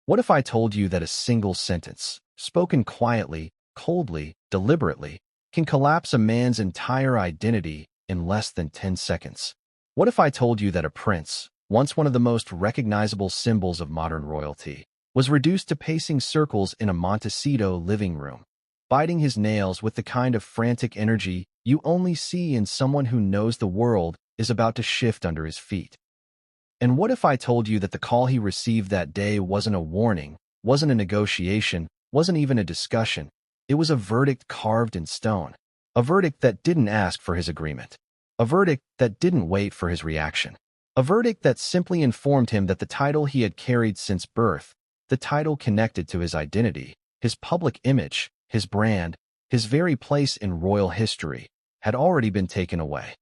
What if I told you that a single sentence, spoken quietly, coldly, deliberately, can collapse a man's entire identity in less than 10 seconds? What if I told you that a prince, once one of the most recognizable symbols of modern royalty, was reduced to pacing circles in a Montecito living room, biting his nails with the kind of frantic energy you only see in someone who knows the world is about to shift under his feet? And what if I told you that the call he received that day wasn't a warning, wasn't a negotiation, wasn't even a discussion? It was a verdict carved in stone. A verdict that didn't ask for his agreement. A verdict that didn't wait for his reaction. A verdict that simply informed him that the title he had carried since birth, the title connected to his identity, his public image, his brand, his very place in royal history, had already been taken away.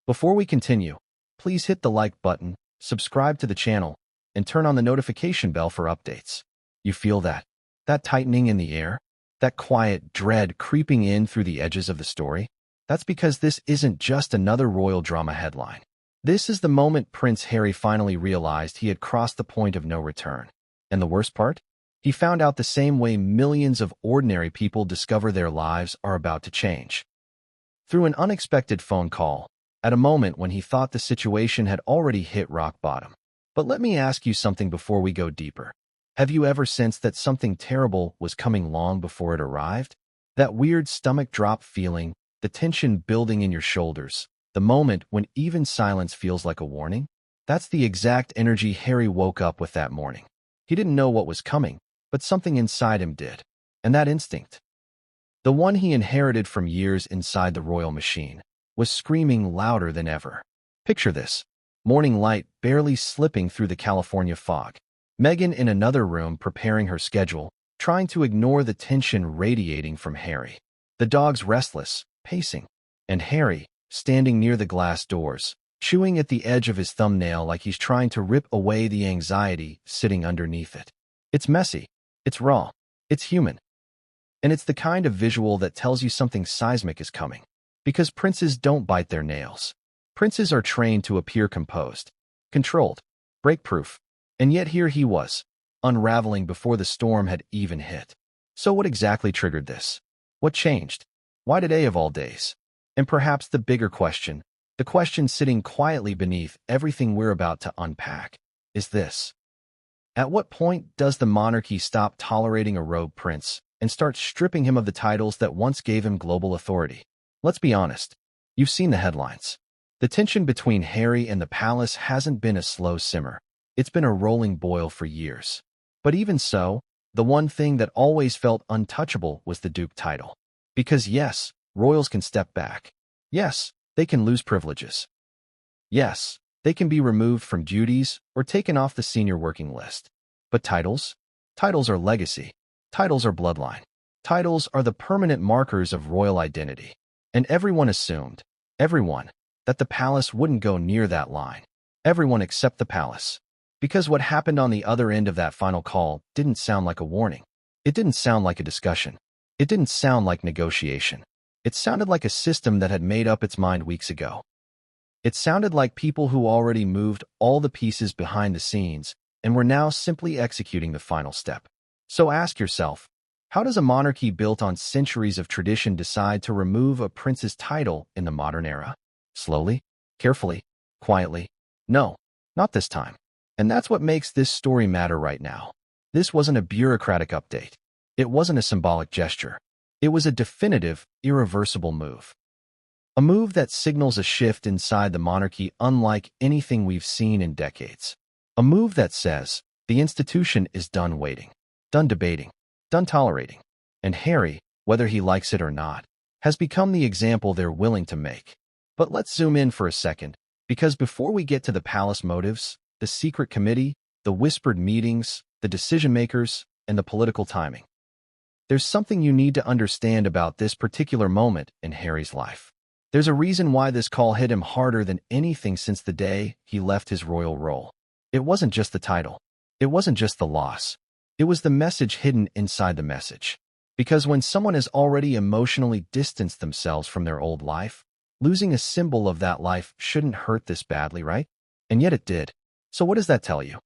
Before we continue, please hit the like button, subscribe to the channel, and turn on the notification bell for updates. You feel that? That tightening in the air? That quiet dread creeping in through the edges of the story? That's because this isn't just another royal drama headline. This is the moment Prince Harry finally realized he had crossed the point of no return. And the worst part? He found out the same way millions of ordinary people discover their lives are about to change. Through an unexpected phone call, at a moment when he thought the situation had already hit rock bottom. But let me ask you something before we go deeper. Have you ever sensed that something terrible was coming long before it arrived? That weird stomach drop feeling, the tension building in your shoulders, the moment when even silence feels like a warning? That's the exact energy Harry woke up with that morning. He didn't know what was coming, but something inside him did. And that instinct, the one he inherited from years inside the royal machine, was screaming louder than ever. Picture this. Morning light barely slipping through the California fog. Meghan in another room preparing her schedule, trying to ignore the tension radiating from Harry. The dogs restless, pacing. And Harry, standing near the glass doors, chewing at the edge of his thumbnail like he's trying to rip away the anxiety sitting underneath it. It's messy. It's raw. It's human. And it's the kind of visual that tells you something seismic is coming. Because princes don't bite their nails. Princes are trained to appear composed, controlled, break-proof. And yet here he was, unraveling before the storm had even hit. So what exactly triggered this? What changed? Why today of all days? And perhaps the bigger question, the question sitting quietly beneath everything we're about to unpack, is this. At what point does the monarchy stop tolerating a rogue prince and start stripping him of the titles that once gave him global authority? Let's be honest. You've seen the headlines. The tension between Harry and the palace hasn't been a slow simmer. It's been a rolling boil for years. But even so, the one thing that always felt untouchable was the Duke title. Because yes, royals can step back. Yes, they can lose privileges. Yes, they can be removed from duties or taken off the senior working list. But titles? Titles are legacy. Titles are bloodline. Titles are the permanent markers of royal identity. And everyone assumed, that the palace wouldn't go near that line. Everyone except the palace. Because what happened on the other end of that final call didn't sound like a warning. It didn't sound like a discussion. It didn't sound like negotiation. It sounded like a system that had made up its mind weeks ago. It sounded like people who already moved all the pieces behind the scenes and were now simply executing the final step. So ask yourself, how does a monarchy built on centuries of tradition decide to remove a prince's title in the modern era? Slowly? Carefully? Quietly? No, not this time. And that's what makes this story matter right now. This wasn't a bureaucratic update. It wasn't a symbolic gesture. It was a definitive, irreversible move. A move that signals a shift inside the monarchy unlike anything we've seen in decades. A move that says, the institution is done waiting, done debating, done tolerating. And Harry, whether he likes it or not, has become the example they're willing to make. But let's zoom in for a second, because before we get to the palace motives, the secret committee, the whispered meetings, the decision-makers, and the political timing, there's something you need to understand about this particular moment in Harry's life. There's a reason why this call hit him harder than anything since the day he left his royal role. It wasn't just the title. It wasn't just the loss. It was the message hidden inside the message. Because when someone has already emotionally distanced themselves from their old life, losing a symbol of that life shouldn't hurt this badly, right? And yet it did. So what does that tell you?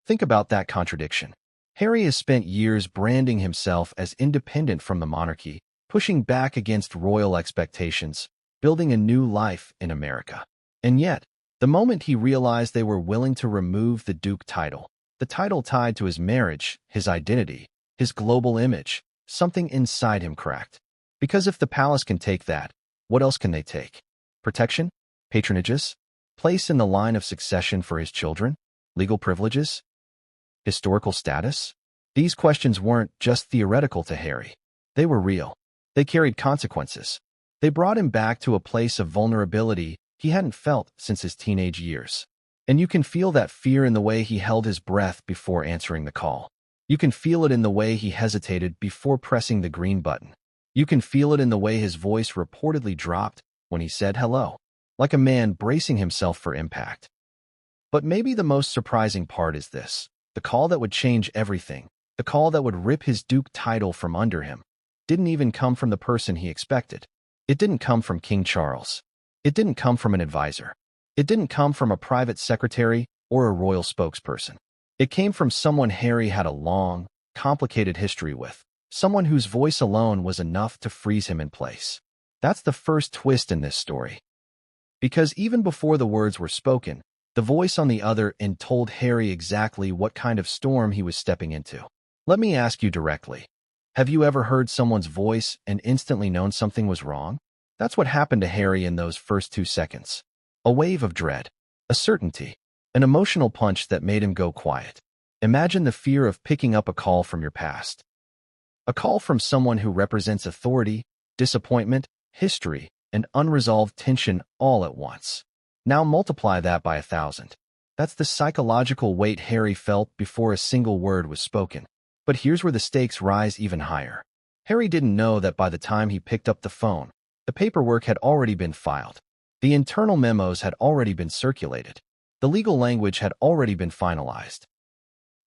Think about that contradiction. Harry has spent years branding himself as independent from the monarchy, pushing back against royal expectations, building a new life in America. And yet, the moment he realized they were willing to remove the Duke title, the title tied to his marriage, his identity, his global image, something inside him cracked. Because if the palace can take that, what else can they take? Protection? Patronages? Place in the line of succession for his children? Legal privileges? Historical status? These questions weren't just theoretical to Harry. They were real. They carried consequences. They brought him back to a place of vulnerability he hadn't felt since his teenage years. And you can feel that fear in the way he held his breath before answering the call. You can feel it in the way he hesitated before pressing the green button. You can feel it in the way his voice reportedly dropped when he said hello, like a man bracing himself for impact. But maybe the most surprising part is this. The call that would change everything, the call that would rip his Duke title from under him, didn't even come from the person he expected. It didn't come from King Charles. It didn't come from an advisor. It didn't come from a private secretary or a royal spokesperson. It came from someone Harry had a long, complicated history with, someone whose voice alone was enough to freeze him in place. That's the first twist in this story. Because even before the words were spoken, the voice on the other end told Harry exactly what kind of storm he was stepping into. Let me ask you directly. Have you ever heard someone's voice and instantly known something was wrong? That's what happened to Harry in those first 2 seconds. A wave of dread, a certainty, an emotional punch that made him go quiet. Imagine the fear of picking up a call from your past. A call from someone who represents authority, disappointment, history, and unresolved tension all at once. Now multiply that by 1,000. That's the psychological weight Harry felt before a single word was spoken. But here's where the stakes rise even higher. Harry didn't know that by the time he picked up the phone, the paperwork had already been filed. The internal memos had already been circulated. The legal language had already been finalized.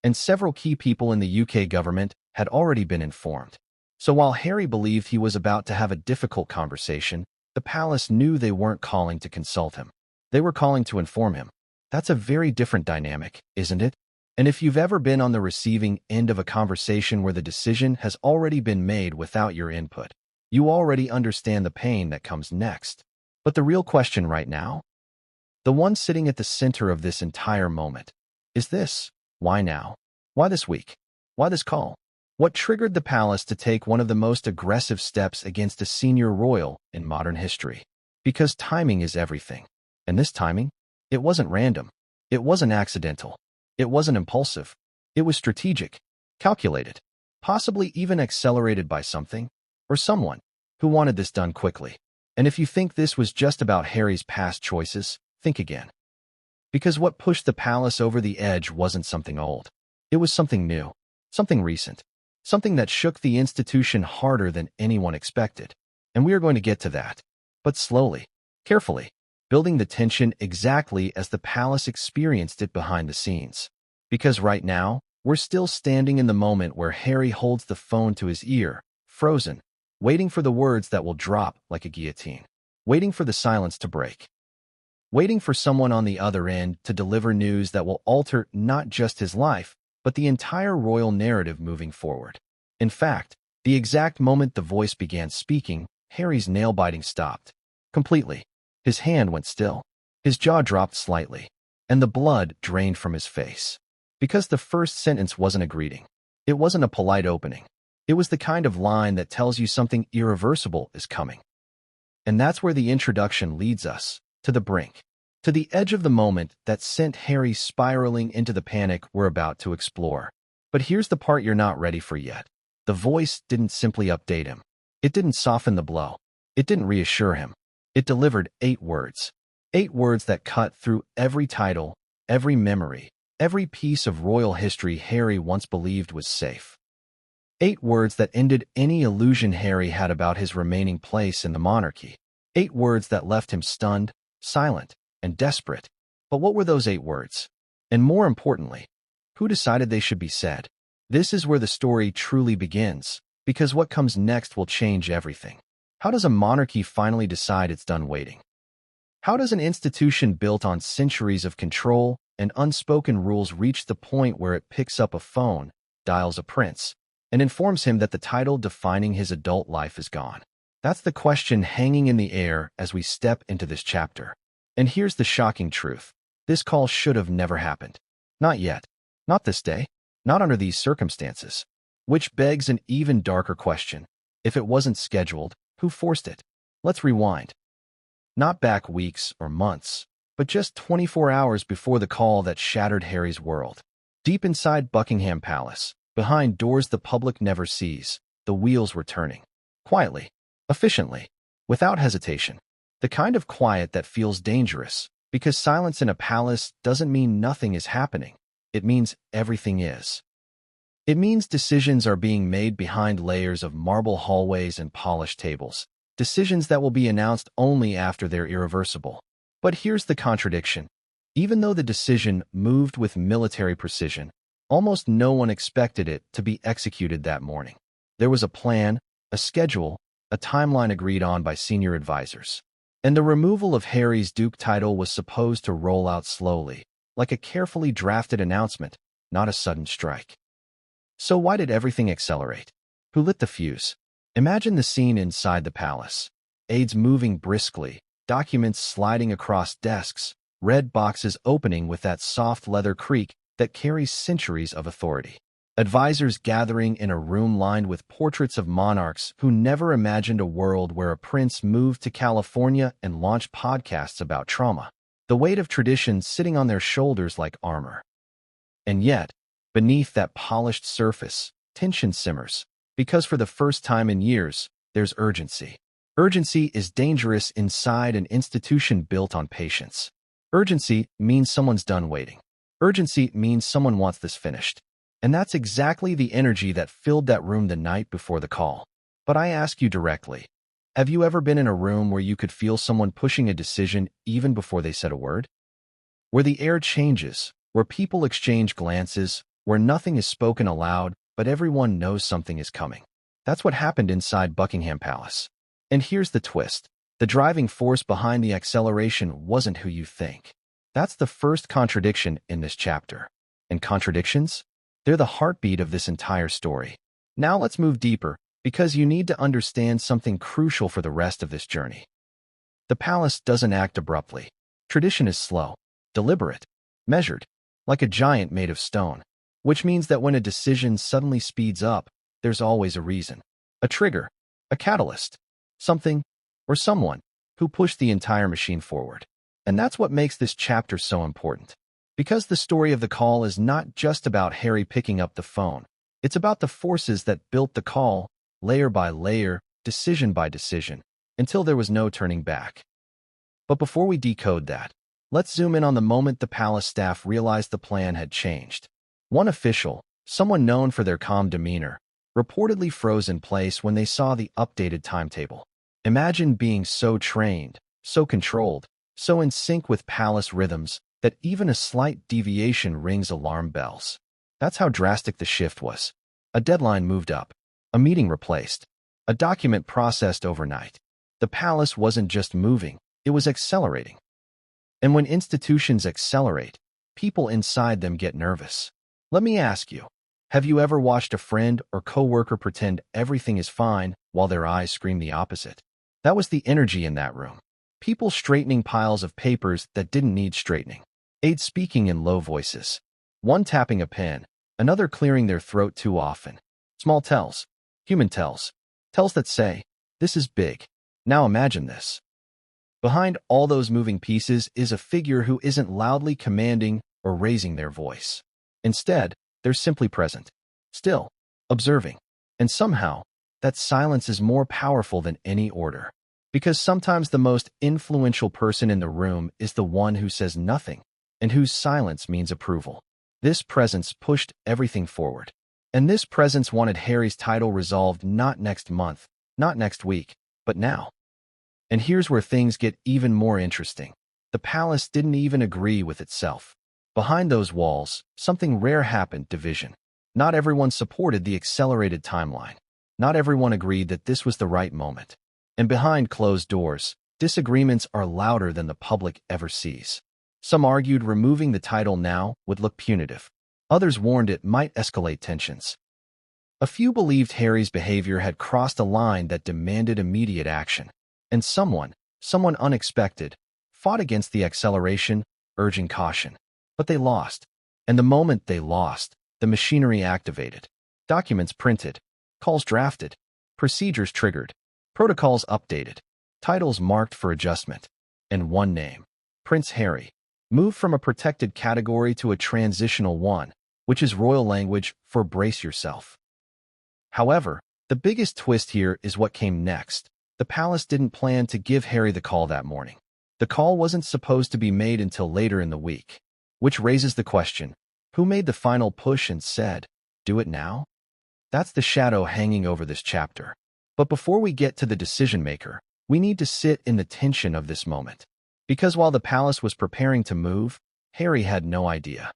And several key people in the UK government had already been informed. So while Harry believed he was about to have a difficult conversation, the palace knew they weren't calling to consult him. They were calling to inform him. That's a very different dynamic, isn't it? And if you've ever been on the receiving end of a conversation where the decision has already been made without your input, you already understand the pain that comes next. But the real question right now, the one sitting at the center of this entire moment, is this: why now? Why this week? Why this call? What triggered the palace to take one of the most aggressive steps against a senior royal in modern history? Because timing is everything. And this timing, it wasn't random. It wasn't accidental. It wasn't impulsive. It was strategic, calculated, possibly even accelerated by something or someone who wanted this done quickly. And if you think this was just about Harry's past choices, think again. Because what pushed the palace over the edge wasn't something old. It was something new, something recent, something that shook the institution harder than anyone expected. And we are going to get to that, but slowly, carefully, building the tension exactly as the palace experienced it behind the scenes. Because right now, we're still standing in the moment where Harry holds the phone to his ear, frozen, waiting for the words that will drop like a guillotine, waiting for the silence to break, waiting for someone on the other end to deliver news that will alter not just his life, but the entire royal narrative moving forward. In fact, the exact moment the voice began speaking, Harry's nail-biting stopped. Completely. His hand went still. His jaw dropped slightly, and the blood drained from his face. Because the first sentence wasn't a greeting. It wasn't a polite opening. It was the kind of line that tells you something irreversible is coming. And that's where the introduction leads us, to the brink, to the edge of the moment that sent Harry spiraling into the panic we're about to explore. But here's the part you're not ready for yet. The voice didn't simply update him. It didn't soften the blow. It didn't reassure him. It delivered 8 words. 8 words that cut through every title, every memory, every piece of royal history Harry once believed was safe. 8 words that ended any illusion Harry had about his remaining place in the monarchy. 8 words that left him stunned, silent, and desperate. But what were those 8 words? And more importantly, who decided they should be said? This is where the story truly begins, because what comes next will change everything. How does a monarchy finally decide it's done waiting? How does an institution built on centuries of control and unspoken rules reach the point where it picks up a phone dials a prince, and informs him that the title defining his adult life is gone. That's the question hanging in the air as we step into this chapter. And here's the shocking truth. This call should have never happened. Not yet. Not this day. Not under these circumstances. Which begs an even darker question. If it wasn't scheduled, who forced it? Let's rewind. Not back weeks or months, but just 24 hours before the call that shattered Harry's world. Deep inside Buckingham Palace, behind doors the public never sees, the wheels were turning. Quietly, efficiently, without hesitation. The kind of quiet that feels dangerous, because silence in a palace doesn't mean nothing is happening. It means everything is. It means decisions are being made behind layers of marble hallways and polished tables. Decisions that will be announced only after they're irreversible. But here's the contradiction. Even though the decision moved with military precision, almost no one expected it to be executed that morning. There was a plan, a schedule, a timeline agreed on by senior advisors. And the removal of Harry's Duke title was supposed to roll out slowly, like a carefully drafted announcement, not a sudden strike. So why did everything accelerate? Who lit the fuse? Imagine the scene inside the palace. Aides moving briskly, documents sliding across desks, red boxes opening with that soft leather creak that carries centuries of authority. Advisors gathering in a room lined with portraits of monarchs who never imagined a world where a prince moved to California and launched podcasts about trauma. The weight of tradition sitting on their shoulders like armor. And yet, beneath that polished surface, tension simmers, because for the first time in years, there's urgency. Urgency is dangerous inside an institution built on patience. Urgency means someone's done waiting. Urgency means someone wants this finished. And that's exactly the energy that filled that room the night before the call. But I ask you directly, have you ever been in a room where you could feel someone pushing a decision even before they said a word? Where the air changes, where people exchange glances, where nothing is spoken aloud, but everyone knows something is coming. That's what happened inside Buckingham Palace. And here's the twist. The driving force behind the acceleration wasn't who you think. That's the first contradiction in this chapter. And contradictions? They're the heartbeat of this entire story. Now let's move deeper, because you need to understand something crucial for the rest of this journey. The palace doesn't act abruptly. Tradition is slow, deliberate, measured, like a giant made of stone. Which means that when a decision suddenly speeds up, there's always a reason. A trigger, a catalyst, something, or someone, who pushed the entire machine forward. And that's what makes this chapter so important. Because the story of the call is not just about Harry picking up the phone. It's about the forces that built the call, layer by layer, decision by decision, until there was no turning back. But before we decode that, let's zoom in on the moment the palace staff realized the plan had changed. One official, someone known for their calm demeanor, reportedly froze in place when they saw the updated timetable. Imagine being so trained, so controlled, so in sync with palace rhythms that even a slight deviation rings alarm bells. That's how drastic the shift was. A deadline moved up, a meeting replaced, a document processed overnight. The palace wasn't just moving, it was accelerating. And when institutions accelerate, people inside them get nervous. Let me ask you, have you ever watched a friend or coworker pretend everything is fine while their eyes scream the opposite? That was the energy in that room. People straightening piles of papers that didn't need straightening. Aides speaking in low voices. One tapping a pen, another clearing their throat too often. Small tells, human tells, tells that say, this is big. Now imagine this. Behind all those moving pieces is a figure who isn't loudly commanding or raising their voice. Instead, they're simply present, still, observing. And somehow, that silence is more powerful than any order. Because sometimes the most influential person in the room is the one who says nothing, and whose silence means approval. This presence pushed everything forward. And this presence wanted Harry's title resolved not next month, not next week, but now. And here's where things get even more interesting. The palace didn't even agree with itself. Behind those walls, something rare happened: division. Not everyone supported the accelerated timeline. Not everyone agreed that this was the right moment. And behind closed doors, disagreements are louder than the public ever sees. Some argued removing the title now would look punitive. Others warned it might escalate tensions. A few believed Harry's behavior had crossed a line that demanded immediate action. And someone unexpected, fought against the acceleration, urging caution. But they lost. And the moment they lost, the machinery activated. Documents printed, calls drafted, procedures triggered, protocols updated, titles marked for adjustment. And one name, Prince Harry, moved from a protected category to a transitional one, which is royal language for brace yourself. However, the biggest twist here is what came next. The palace didn't plan to give Harry the call that morning. The call wasn't supposed to be made until later in the week, which raises the question, who made the final push and said, "Do it now"? That's the shadow hanging over this chapter. But before we get to the decision maker, we need to sit in the tension of this moment. Because while the palace was preparing to move, Harry had no idea.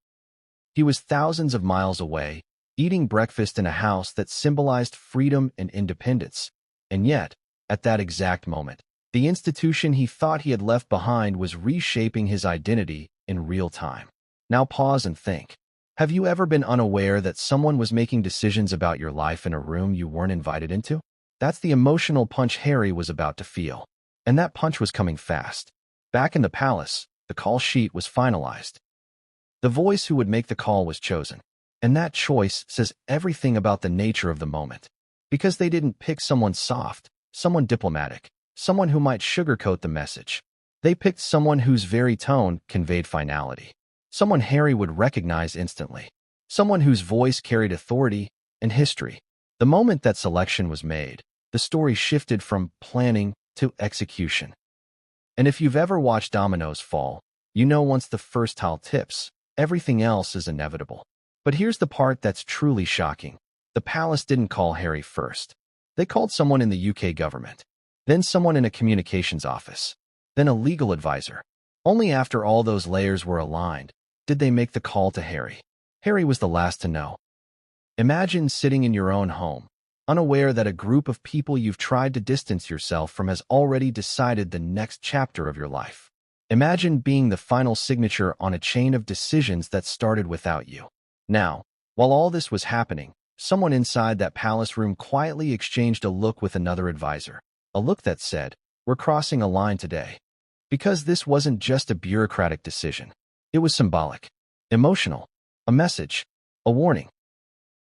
He was thousands of miles away, eating breakfast in a house that symbolized freedom and independence. And yet, at that exact moment, the institution he thought he had left behind was reshaping his identity in real time. Now pause and think. Have you ever been unaware that someone was making decisions about your life in a room you weren't invited into? That's the emotional punch Harry was about to feel. And that punch was coming fast. Back in the palace, the call sheet was finalized. The voice who would make the call was chosen. And that choice says everything about the nature of the moment. Because they didn't pick someone soft, someone diplomatic, someone who might sugarcoat the message. They picked someone whose very tone conveyed finality. Someone Harry would recognize instantly. Someone whose voice carried authority and history. The moment that selection was made, the story shifted from planning to execution. And if you've ever watched dominoes fall, you know once the first tile tips, everything else is inevitable. But here's the part that's truly shocking. The palace didn't call Harry first. They called someone in the UK government, then someone in a communications office, then a legal advisor. Only after all those layers were aligned did they make the call to Harry. Harry was the last to know. Imagine sitting in your own home, unaware that a group of people you've tried to distance yourself from has already decided the next chapter of your life. Imagine being the final signature on a chain of decisions that started without you. Now, while all this was happening, someone inside that palace room quietly exchanged a look with another advisor. A look that said, "We're crossing a line today." Because this wasn't just a bureaucratic decision. It was symbolic, emotional, a message, a warning.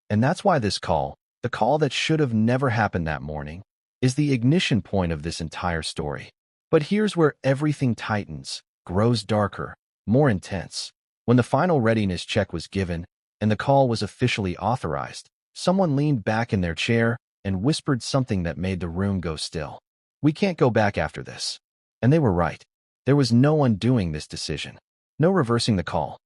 And that's why this call, the call that should have never happened that morning, is the ignition point of this entire story. But here's where everything tightens, grows darker, more intense. When the final readiness check was given, and the call was officially authorized, someone leaned back in their chair and whispered something that made the room go still. "We can't go back after this." And they were right. There was no undoing this decision. No reversing the call.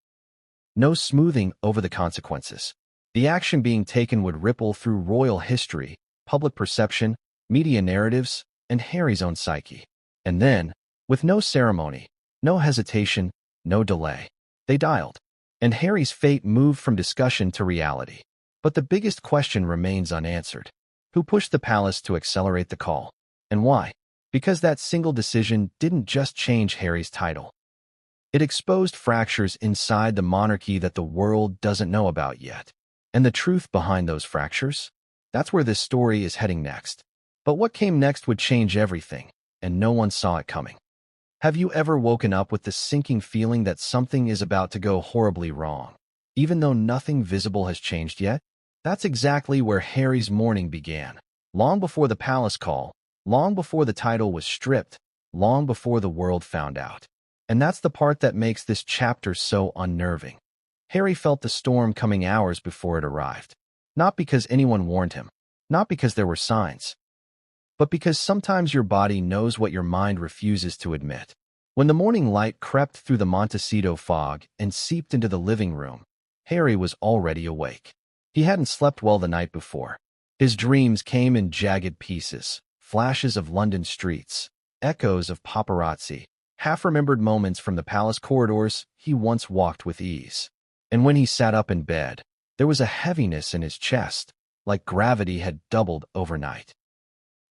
No smoothing over the consequences. The action being taken would ripple through royal history, public perception, media narratives, and Harry's own psyche. And then, with no ceremony, no hesitation, no delay, they dialed. And Harry's fate moved from discussion to reality. But the biggest question remains unanswered. Who pushed the palace to accelerate the call? And why? Because that single decision didn't just change Harry's title. It exposed fractures inside the monarchy that the world doesn't know about yet. And the truth behind those fractures? That's where this story is heading next. But what came next would change everything, and no one saw it coming. Have you ever woken up with the sinking feeling that something is about to go horribly wrong, even though nothing visible has changed yet? That's exactly where Harry's morning began. Long before the palace call, long before the title was stripped, long before the world found out. And that's the part that makes this chapter so unnerving. Harry felt the storm coming hours before it arrived. Not because anyone warned him, not because there were signs, but because sometimes your body knows what your mind refuses to admit. When the morning light crept through the Montecito fog and seeped into the living room, Harry was already awake. He hadn't slept well the night before. His dreams came in jagged pieces, flashes of London streets, echoes of paparazzi, half-remembered moments from the palace corridors he once walked with ease. And when he sat up in bed, there was a heaviness in his chest, like gravity had doubled overnight.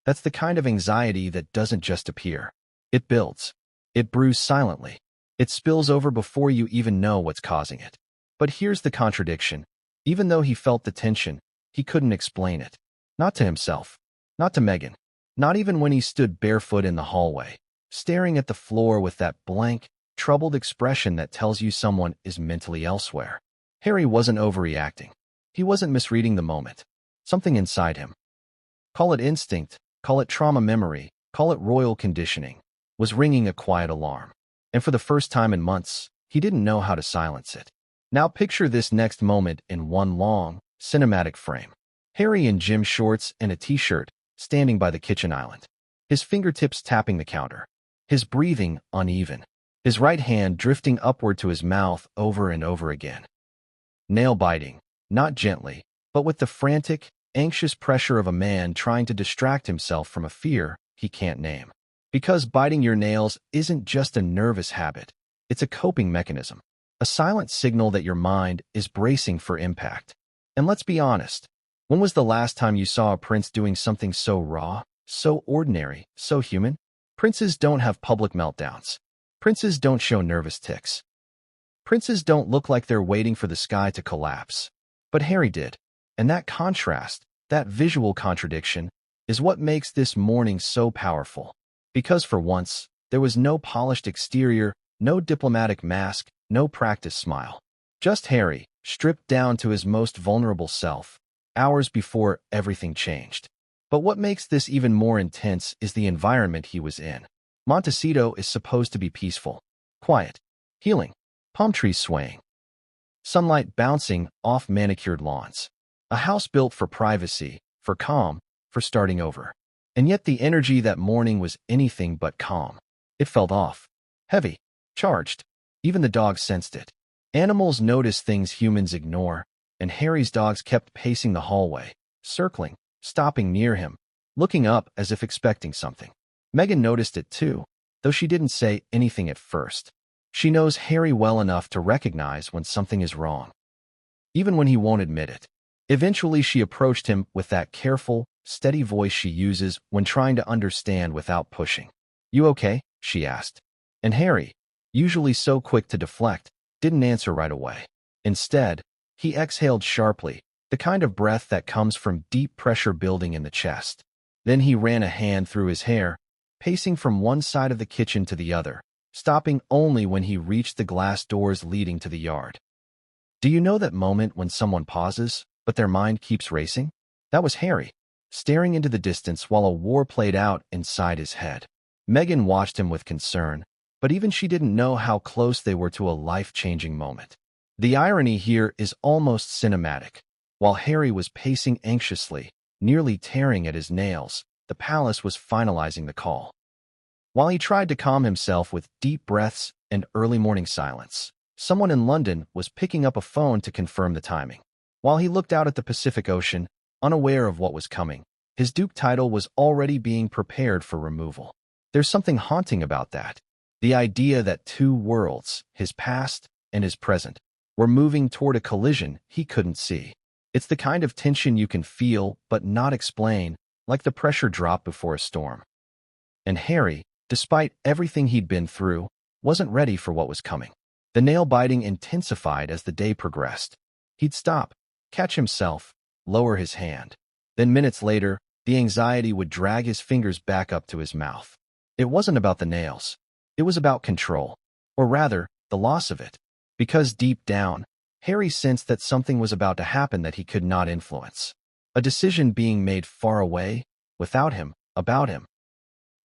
That's the kind of anxiety that doesn't just appear. It builds. It brews silently. It spills over before you even know what's causing it. But here's the contradiction. Even though he felt the tension, he couldn't explain it. Not to himself. Not to Meghan. Not even when he stood barefoot in the hallway, staring at the floor with that blank, troubled expression that tells you someone is mentally elsewhere. Harry wasn't overreacting. He wasn't misreading the moment. Something inside him, call it instinct, call it trauma memory, call it royal conditioning, was ringing a quiet alarm. And for the first time in months, he didn't know how to silence it. Now picture this next moment in one long, cinematic frame. Harry in gym shorts and a t-shirt, standing by the kitchen island. His fingertips tapping the counter. His breathing uneven. His right hand drifting upward to his mouth over and over again. Nail biting, not gently, but with the frantic, anxious pressure of a man trying to distract himself from a fear he can't name. Because biting your nails isn't just a nervous habit, it's a coping mechanism. A silent signal that your mind is bracing for impact. And let's be honest, when was the last time you saw a prince doing something so raw, so ordinary, so human? Princes don't have public meltdowns. Princes don't show nervous tics. Princes don't look like they're waiting for the sky to collapse. But Harry did. And that contrast, that visual contradiction, is what makes this morning so powerful. Because for once, there was no polished exterior, no diplomatic mask, no practiced smile. Just Harry, stripped down to his most vulnerable self, hours before everything changed. But what makes this even more intense is the environment he was in. Montecito is supposed to be peaceful, quiet, healing, palm trees swaying, sunlight bouncing off manicured lawns. A house built for privacy, for calm, for starting over. And yet the energy that morning was anything but calm. It felt off, heavy, charged. Even the dogs sensed it. Animals notice things humans ignore, and Harry's dogs kept pacing the hallway, circling, stopping near him, looking up as if expecting something. Meghan noticed it too, though she didn't say anything at first. She knows Harry well enough to recognize when something is wrong, even when he won't admit it. Eventually she approached him with that careful, steady voice she uses when trying to understand without pushing. "You okay?" she asked. And Harry, usually so quick to deflect, didn't answer right away. Instead, he exhaled sharply, the kind of breath that comes from deep pressure building in the chest. Then he ran a hand through his hair, pacing from one side of the kitchen to the other, stopping only when he reached the glass doors leading to the yard. Do you know that moment when someone pauses, but their mind keeps racing? That was Harry, staring into the distance while a war played out inside his head. Meghan watched him with concern, but even she didn't know how close they were to a life-changing moment. The irony here is almost cinematic. While Harry was pacing anxiously, nearly tearing at his nails, the palace was finalizing the call. While he tried to calm himself with deep breaths and early morning silence, someone in London was picking up a phone to confirm the timing. While he looked out at the Pacific Ocean, unaware of what was coming, his Duke title was already being prepared for removal. There's something haunting about that. The idea that two worlds, his past and his present, were moving toward a collision he couldn't see. It's the kind of tension you can feel but not explain, like the pressure drop before a storm. And Harry, despite everything he'd been through, wasn't ready for what was coming. The nail-biting intensified as the day progressed. He'd stop, catch himself, lower his hand. Then minutes later, the anxiety would drag his fingers back up to his mouth. It wasn't about the nails. It was about control, or rather, the loss of it. Because deep down, Harry sensed that something was about to happen that he could not influence. A decision being made far away, without him, about him.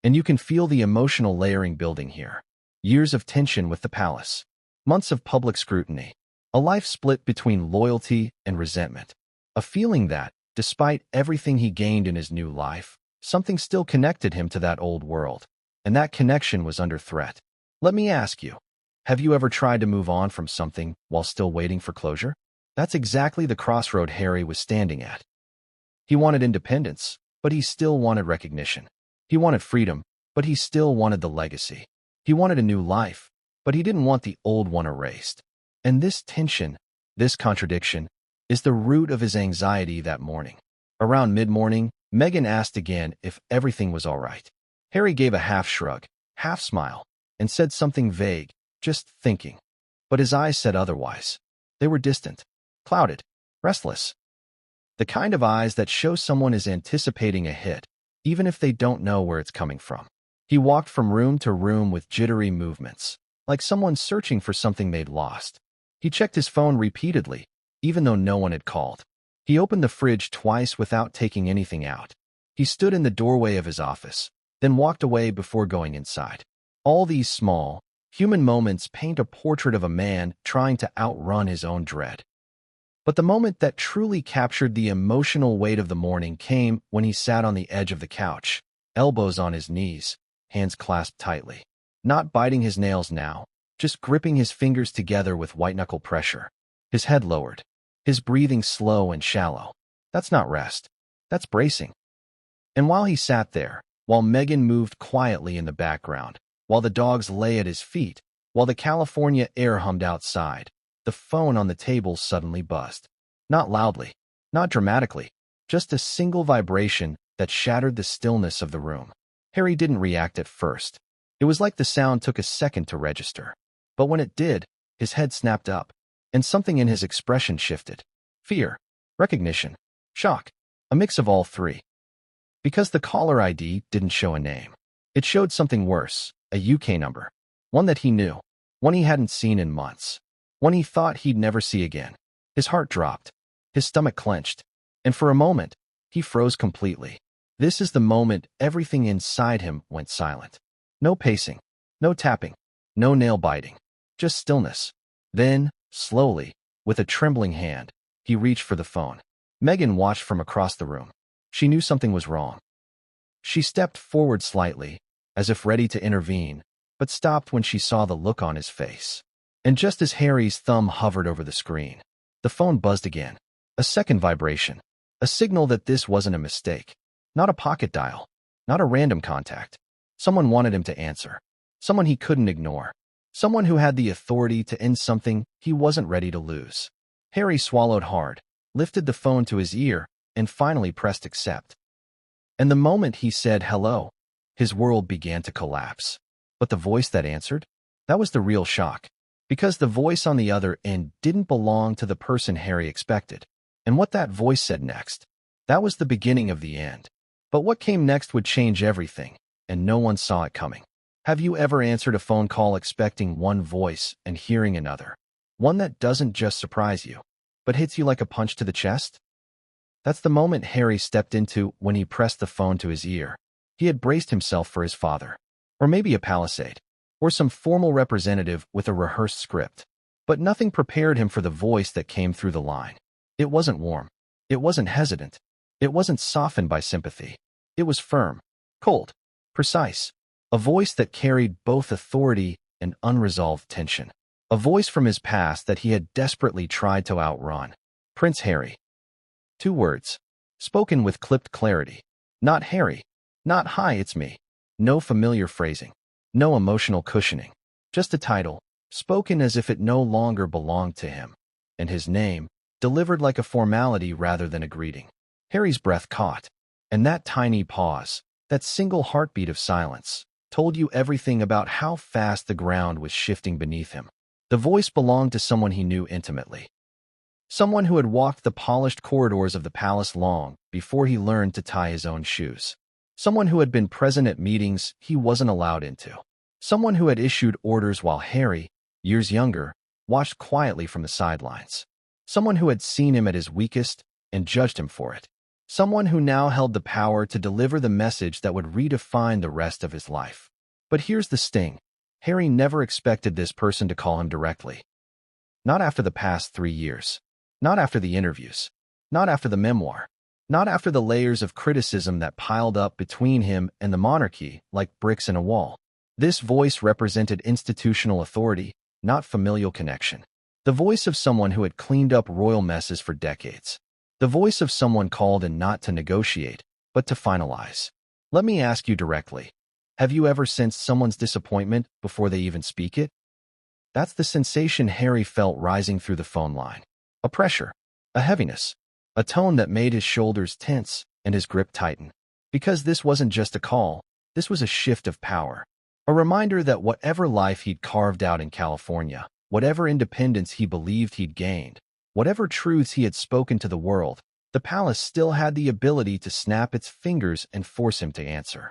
And you can feel the emotional layering building here. Years of tension with the palace. Months of public scrutiny. A life split between loyalty and resentment. A feeling that, despite everything he gained in his new life, something still connected him to that old world. And that connection was under threat. Let me ask you, have you ever tried to move on from something while still waiting for closure? That's exactly the crossroad Harry was standing at. He wanted independence, but he still wanted recognition. He wanted freedom, but he still wanted the legacy. He wanted a new life, but he didn't want the old one erased. And this tension, this contradiction, is the root of his anxiety that morning. Around mid-morning, Meghan asked again if everything was all right. Harry gave a half shrug, half smile, and said something vague, just thinking. But his eyes said otherwise. They were distant, clouded, restless. The kind of eyes that show someone is anticipating a hit, even if they don't know where it's coming from. He walked from room to room with jittery movements, like someone searching for something they'd lost. He checked his phone repeatedly, even though no one had called. He opened the fridge twice without taking anything out. He stood in the doorway of his office, then walked away before going inside. All these small, human moments paint a portrait of a man trying to outrun his own dread. But the moment that truly captured the emotional weight of the morning came when he sat on the edge of the couch, elbows on his knees, hands clasped tightly. Not biting his nails now, just gripping his fingers together with white-knuckle pressure. His head lowered, his breathing slow and shallow. That's not rest. That's bracing. And while he sat there, while Meghan moved quietly in the background, while the dogs lay at his feet, while the California air hummed outside, the phone on the table suddenly buzzed. Not loudly, not dramatically, just a single vibration that shattered the stillness of the room. Harry didn't react at first. It was like the sound took a second to register. But when it did, his head snapped up, and something in his expression shifted. Fear, recognition, shock, a mix of all three. Because the caller ID didn't show a name. It showed something worse, a UK number. One that he knew, one he hadn't seen in months, one he thought he'd never see again. His heart dropped, his stomach clenched, and for a moment, he froze completely. This is the moment everything inside him went silent. No pacing, no tapping, no nail biting, just stillness. Then, slowly, with a trembling hand, he reached for the phone. Meghan watched from across the room. She knew something was wrong. She stepped forward slightly, as if ready to intervene, but stopped when she saw the look on his face. And just as Harry's thumb hovered over the screen, the phone buzzed again. A second vibration, a signal that this wasn't a mistake. Not a pocket dial, not a random contact. Someone wanted him to answer. Someone he couldn't ignore. Someone who had the authority to end something he wasn't ready to lose. Harry swallowed hard, lifted the phone to his ear, and finally pressed accept. And the moment he said hello, his world began to collapse. But the voice that answered? That was the real shock. Because the voice on the other end didn't belong to the person Harry expected. And what that voice said next, that was the beginning of the end. But what came next would change everything, and no one saw it coming. Have you ever answered a phone call expecting one voice and hearing another? One that doesn't just surprise you, but hits you like a punch to the chest? That's the moment Harry stepped into when he pressed the phone to his ear. He had braced himself for his father, or maybe a palisade, or some formal representative with a rehearsed script. But nothing prepared him for the voice that came through the line. It wasn't warm. It wasn't hesitant. It wasn't softened by sympathy. It was firm, cold, precise. A voice that carried both authority and unresolved tension. A voice from his past that he had desperately tried to outrun. Prince Harry. 2 words, spoken with clipped clarity. Not Harry. Not hi, it's me. No familiar phrasing. No emotional cushioning. Just a title, spoken as if it no longer belonged to him. And his name, delivered like a formality rather than a greeting. Harry's breath caught. And that tiny pause, that single heartbeat of silence, told you everything about how fast the ground was shifting beneath him. The voice belonged to someone he knew intimately. Someone who had walked the polished corridors of the palace long before he learned to tie his own shoes. Someone who had been present at meetings he wasn't allowed into. Someone who had issued orders while Harry, years younger, watched quietly from the sidelines. Someone who had seen him at his weakest and judged him for it. Someone who now held the power to deliver the message that would redefine the rest of his life. But here's the sting. Harry never expected this person to call him directly. Not after the past 3 years. Not after the interviews. Not after the memoir. Not after the layers of criticism that piled up between him and the monarchy like bricks in a wall. This voice represented institutional authority, not familial connection. The voice of someone who had cleaned up royal messes for decades. The voice of someone called in not to negotiate, but to finalize. Let me ask you directly. Have you ever sensed someone's disappointment before they even speak it? That's the sensation Harry felt rising through the phone line. A pressure, a heaviness, a tone that made his shoulders tense and his grip tighten. Because this wasn't just a call, this was a shift of power. A reminder that whatever life he'd carved out in California, whatever independence he believed he'd gained, whatever truths he had spoken to the world, the palace still had the ability to snap its fingers and force him to answer.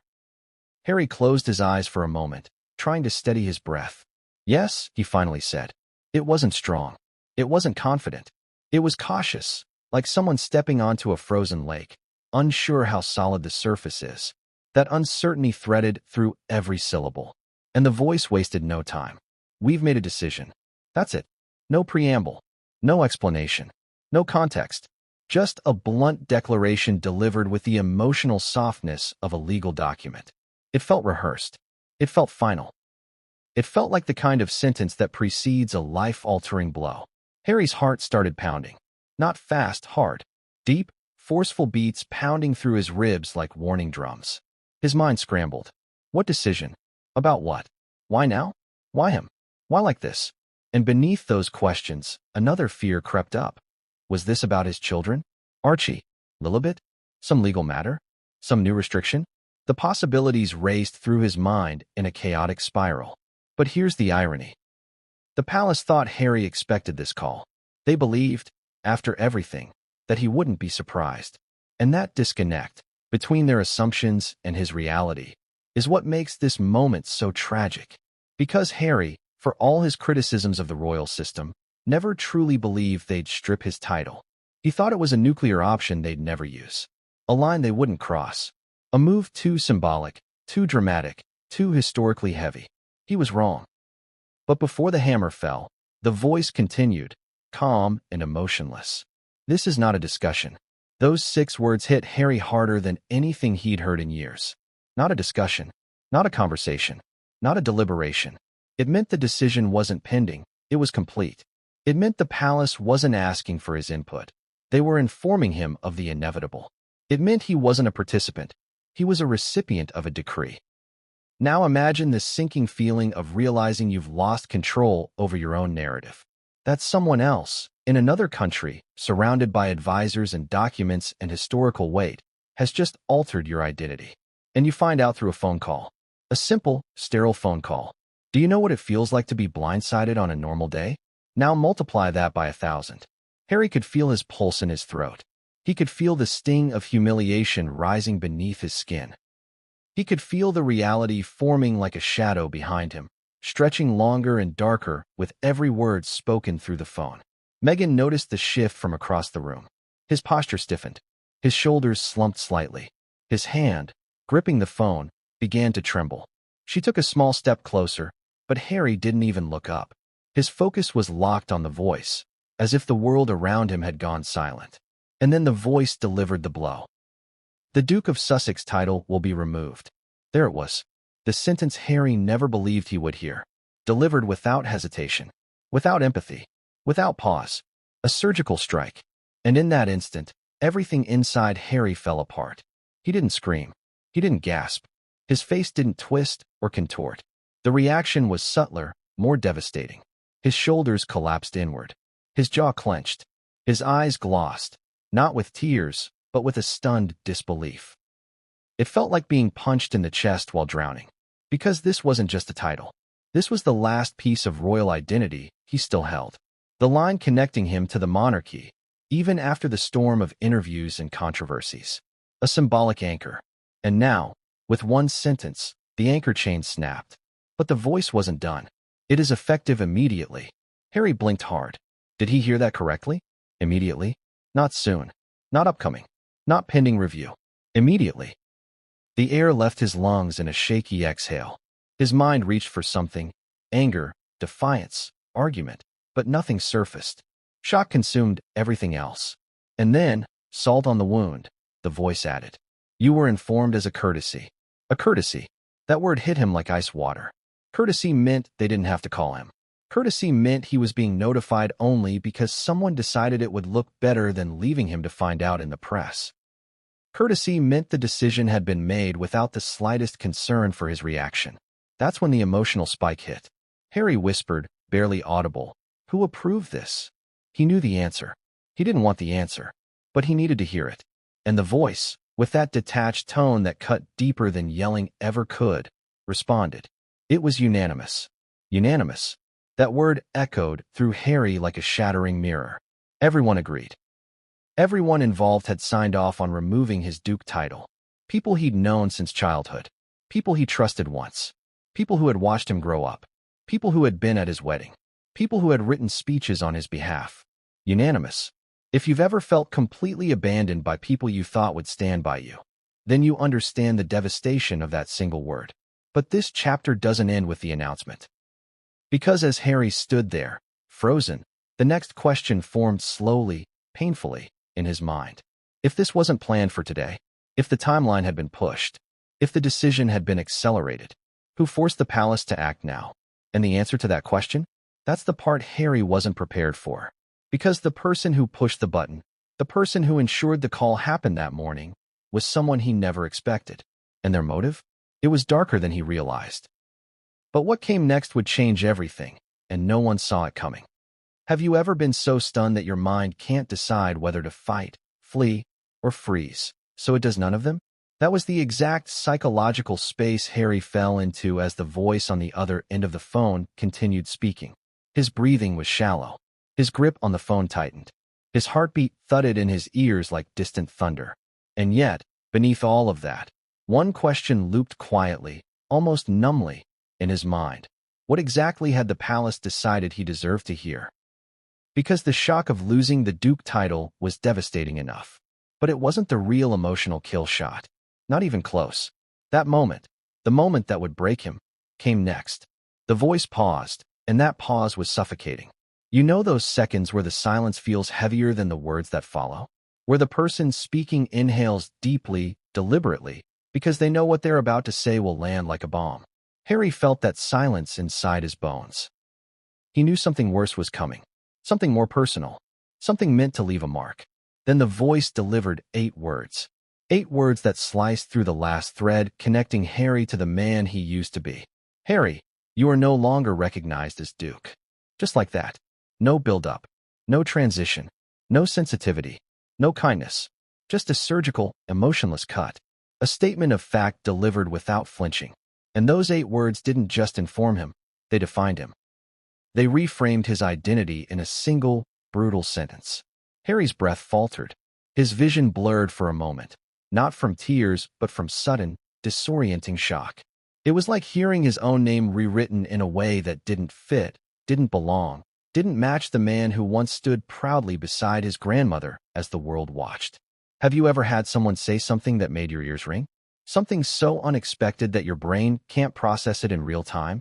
Harry closed his eyes for a moment, trying to steady his breath. Yes, he finally said. It wasn't strong. It wasn't confident. It was cautious, like someone stepping onto a frozen lake, unsure how solid the surface is. That uncertainty threaded through every syllable. And the voice wasted no time. We've made a decision. That's it. No preamble. No explanation. No context. Just a blunt declaration delivered with the emotional softness of a legal document. It felt rehearsed. It felt final. It felt like the kind of sentence that precedes a life-altering blow. Harry's heart started pounding. Not fast, hard. Deep, forceful beats pounding through his ribs like warning drums. His mind scrambled. What decision? About what? Why now? Why him? Why like this? And beneath those questions, another fear crept up. Was this about his children? Archie? Lilibet? Some legal matter? Some new restriction? The possibilities raced through his mind in a chaotic spiral. But here's the irony. The palace thought Harry expected this call. They believed, after everything, that he wouldn't be surprised. And that disconnect between their assumptions and his reality is what makes this moment so tragic. Because Harry, for all his criticisms of the royal system, never truly believed they'd strip his title. He thought it was a nuclear option they'd never use. A line they wouldn't cross. A move too symbolic, too dramatic, too historically heavy. He was wrong. But before the hammer fell, the voice continued, calm and emotionless. This is not a discussion. Those 6 words hit Harry harder than anything he'd heard in years. Not a discussion. Not a conversation. Not a deliberation. It meant the decision wasn't pending. It was complete. It meant the palace wasn't asking for his input. They were informing him of the inevitable. It meant he wasn't a participant. He was a recipient of a decree. Now imagine the sinking feeling of realizing you've lost control over your own narrative. That someone else, in another country, surrounded by advisors and documents and historical weight, has just altered your identity. And you find out through a phone call. A simple, sterile phone call. Do you know what it feels like to be blindsided on a normal day? Now multiply that by 1,000. Harry could feel his pulse in his throat. He could feel the sting of humiliation rising beneath his skin. He could feel the reality forming like a shadow behind him, stretching longer and darker with every word spoken through the phone. Meghan noticed the shift from across the room. His posture stiffened. His shoulders slumped slightly. His hand, gripping the phone, began to tremble. She took a small step closer, but Harry didn't even look up. His focus was locked on the voice, as if the world around him had gone silent. And then the voice delivered the blow. The Duke of Sussex title will be removed. There it was. The sentence Harry never believed he would hear. Delivered without hesitation, without empathy, without pause. A surgical strike. And in that instant, everything inside Harry fell apart. He didn't scream. He didn't gasp. His face didn't twist or contort. The reaction was subtler, more devastating. His shoulders collapsed inward. His jaw clenched. His eyes glossed, not with tears, but with a stunned disbelief. It felt like being punched in the chest while drowning. Because this wasn't just a title. This was the last piece of royal identity he still held. The line connecting him to the monarchy, even after the storm of interviews and controversies. A symbolic anchor. And now, with one sentence, the anchor chain snapped. But the voice wasn't done. It is effective immediately. Harry blinked hard. Did he hear that correctly? Immediately? Not soon. Not upcoming. Not pending review. Immediately. The air left his lungs in a shaky exhale. His mind reached for something. Anger, defiance, argument. But nothing surfaced. Shock consumed everything else. And then, salt on the wound, the voice added. You were informed as a courtesy. A courtesy. That word hit him like ice water. Courtesy meant they didn't have to call him. Courtesy meant he was being notified only because someone decided it would look better than leaving him to find out in the press. Courtesy meant the decision had been made without the slightest concern for his reaction. That's when the emotional spike hit. Harry whispered, barely audible, "Who approved this?" He knew the answer. He didn't want the answer, but he needed to hear it. And the voice, with that detached tone that cut deeper than yelling ever could, responded. It was unanimous. Unanimous. That word echoed through Harry like a shattering mirror. Everyone agreed. Everyone involved had signed off on removing his Duke title. People he'd known since childhood. People he trusted once. People who had watched him grow up. People who had been at his wedding. People who had written speeches on his behalf. Unanimous. If you've ever felt completely abandoned by people you thought would stand by you, then you understand the devastation of that single word. But this chapter doesn't end with the announcement. Because as Harry stood there, frozen, the next question formed slowly, painfully, in his mind. If this wasn't planned for today, if the timeline had been pushed, if the decision had been accelerated, who forced the palace to act now? And the answer to that question? That's the part Harry wasn't prepared for. Because the person who pushed the button, the person who ensured the call happened that morning, was someone he never expected. And their motive? It was darker than he realized. But what came next would change everything, and no one saw it coming. Have you ever been so stunned that your mind can't decide whether to fight, flee, or freeze, so it does none of them? That was the exact psychological space Harry fell into as the voice on the other end of the phone continued speaking. His breathing was shallow. His grip on the phone tightened. His heartbeat thudded in his ears like distant thunder. And yet, beneath all of that, one question looped quietly, almost numbly, in his mind. What exactly had the palace decided he deserved to hear? Because the shock of losing the Duke title was devastating enough. But it wasn't the real emotional kill shot. Not even close. That moment, the moment that would break him, came next. The voice paused, and that pause was suffocating. You know those seconds where the silence feels heavier than the words that follow? Where the person speaking inhales deeply, deliberately, because they know what they're about to say will land like a bomb. Harry felt that silence inside his bones. He knew something worse was coming. Something more personal. Something meant to leave a mark. Then the voice delivered 8 words. 8 words that sliced through the last thread, connecting Harry to the man he used to be. Harry, you are no longer recognized as Duke. Just like that. No build-up. No transition. No sensitivity. No kindness. Just a surgical, emotionless cut. A statement of fact delivered without flinching. And those 8 words didn't just inform him, they defined him. They reframed his identity in a single, brutal sentence. Harry's breath faltered. His vision blurred for a moment, not from tears, but from sudden, disorienting shock. It was like hearing his own name rewritten in a way that didn't fit, didn't belong, didn't match the man who once stood proudly beside his grandmother as the world watched. Have you ever had someone say something that made your ears ring? Something so unexpected that your brain can't process it in real time?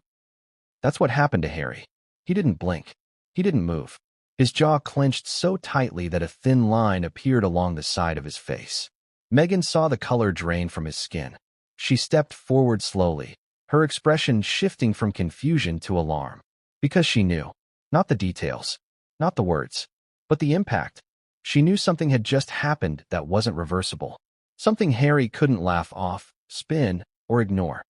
That's what happened to Harry. He didn't blink. He didn't move. His jaw clenched so tightly that a thin line appeared along the side of his face. Meghan saw the color drain from his skin. She stepped forward slowly, her expression shifting from confusion to alarm. Because she knew. Not the details. Not the words. But the impact. She knew something had just happened that wasn't reversible. Something Harry couldn't laugh off, spin, or ignore.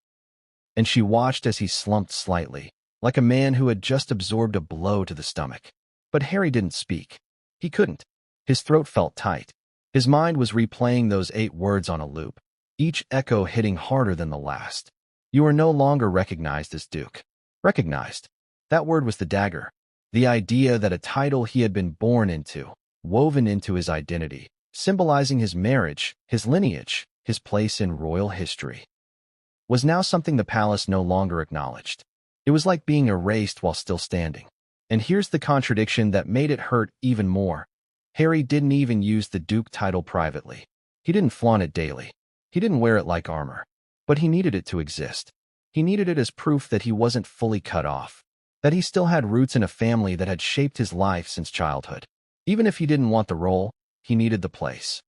And she watched as he slumped slightly, like a man who had just absorbed a blow to the stomach. But Harry didn't speak. He couldn't. His throat felt tight. His mind was replaying those 8 words on a loop, each echo hitting harder than the last. You are no longer recognized as Duke. Recognized. That word was the dagger. The idea that a title he had been born into, woven into his identity, symbolizing his marriage, his lineage, his place in royal history, was now something the palace no longer acknowledged. It was like being erased while still standing. And here's the contradiction that made it hurt even more. Harry didn't even use the Duke title privately. He didn't flaunt it daily. He didn't wear it like armor. But he needed it to exist. He needed it as proof that he wasn't fully cut off, that he still had roots in a family that had shaped his life since childhood. Even if he didn't want the role, he needed the place.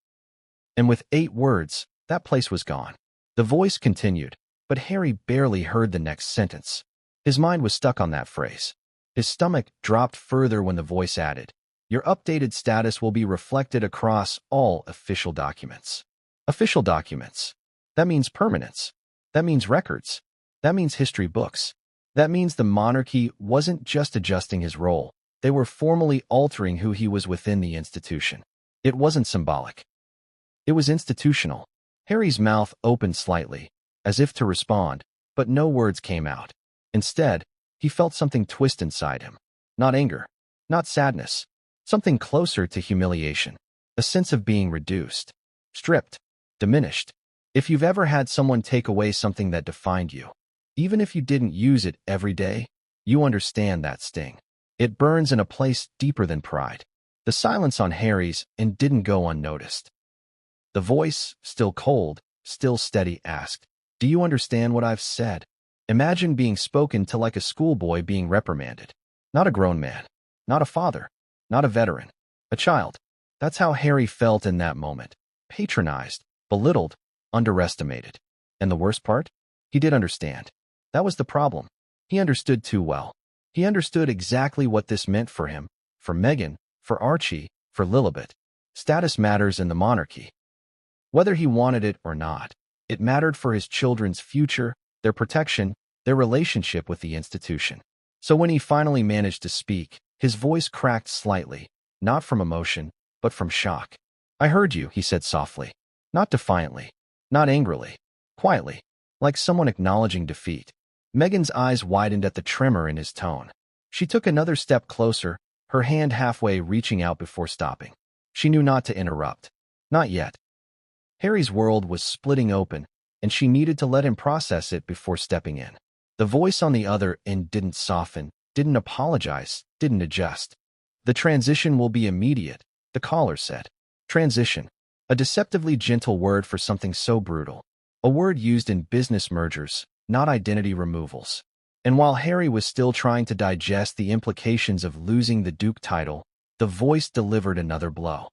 And with 8 words, that place was gone. The voice continued, but Harry barely heard the next sentence. His mind was stuck on that phrase. His stomach dropped further when the voice added, "Your updated status will be reflected across all official documents." Official documents. That means permanence. That means records. That means history books. That means the monarchy wasn't just adjusting his role. They were formally altering who he was within the institution. It wasn't symbolic. It was institutional. Harry's mouth opened slightly, as if to respond, but no words came out. Instead, he felt something twist inside him. Not anger, not sadness, something closer to humiliation, a sense of being reduced, stripped, diminished. If you've ever had someone take away something that defined you, even if you didn't use it every day, you understand that sting. It burns in a place deeper than pride. The silence on Harry's end didn't go unnoticed. The voice, still cold, still steady, asked, "Do you understand what I've said?" Imagine being spoken to like a schoolboy being reprimanded. Not a grown man, not a father, not a veteran, a child. That's how Harry felt in that moment. Patronized, belittled, underestimated. And the worst part? He did understand. That was the problem. He understood too well. He understood exactly what this meant for him, for Meghan, for Archie, for Lilibet. Status matters in the monarchy. Whether he wanted it or not, it mattered for his children's future, their protection, their relationship with the institution. So when he finally managed to speak, his voice cracked slightly, not from emotion, but from shock. "I heard you," he said softly. Not defiantly, not angrily, quietly, like someone acknowledging defeat. Meghan's eyes widened at the tremor in his tone. She took another step closer, her hand halfway reaching out before stopping. She knew not to interrupt. Not yet. Harry's world was splitting open, and she needed to let him process it before stepping in. The voice on the other end didn't soften, didn't apologize, didn't adjust. "The transition will be immediate," the caller said. Transition. A deceptively gentle word for something so brutal. A word used in business mergers, not identity removals. And while Harry was still trying to digest the implications of losing the Duke title, the voice delivered another blow.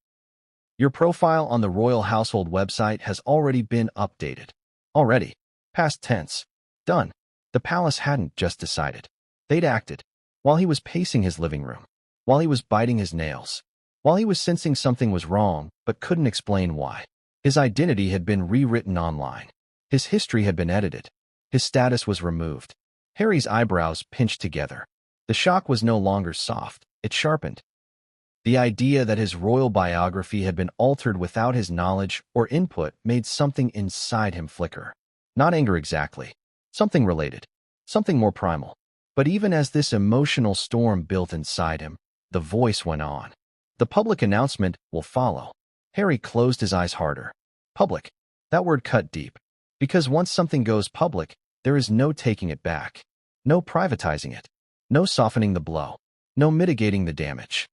"Your profile on the royal household website has already been updated." Already. Past tense. Done. The palace hadn't just decided. They'd acted. While he was pacing his living room. While he was biting his nails. While he was sensing something was wrong, but couldn't explain why. His identity had been rewritten online. His history had been edited. His status was removed. Harry's eyebrows pinched together. The shock was no longer soft. It sharpened. The idea that his royal biography had been altered without his knowledge or input made something inside him flicker. Not anger exactly. Something related. Something more primal. But even as this emotional storm built inside him, the voice went on. "The public announcement will follow." Harry closed his eyes harder. Public. That word cut deep. Because once something goes public, there is no taking it back. No privatizing it. No softening the blow. No mitigating the damage.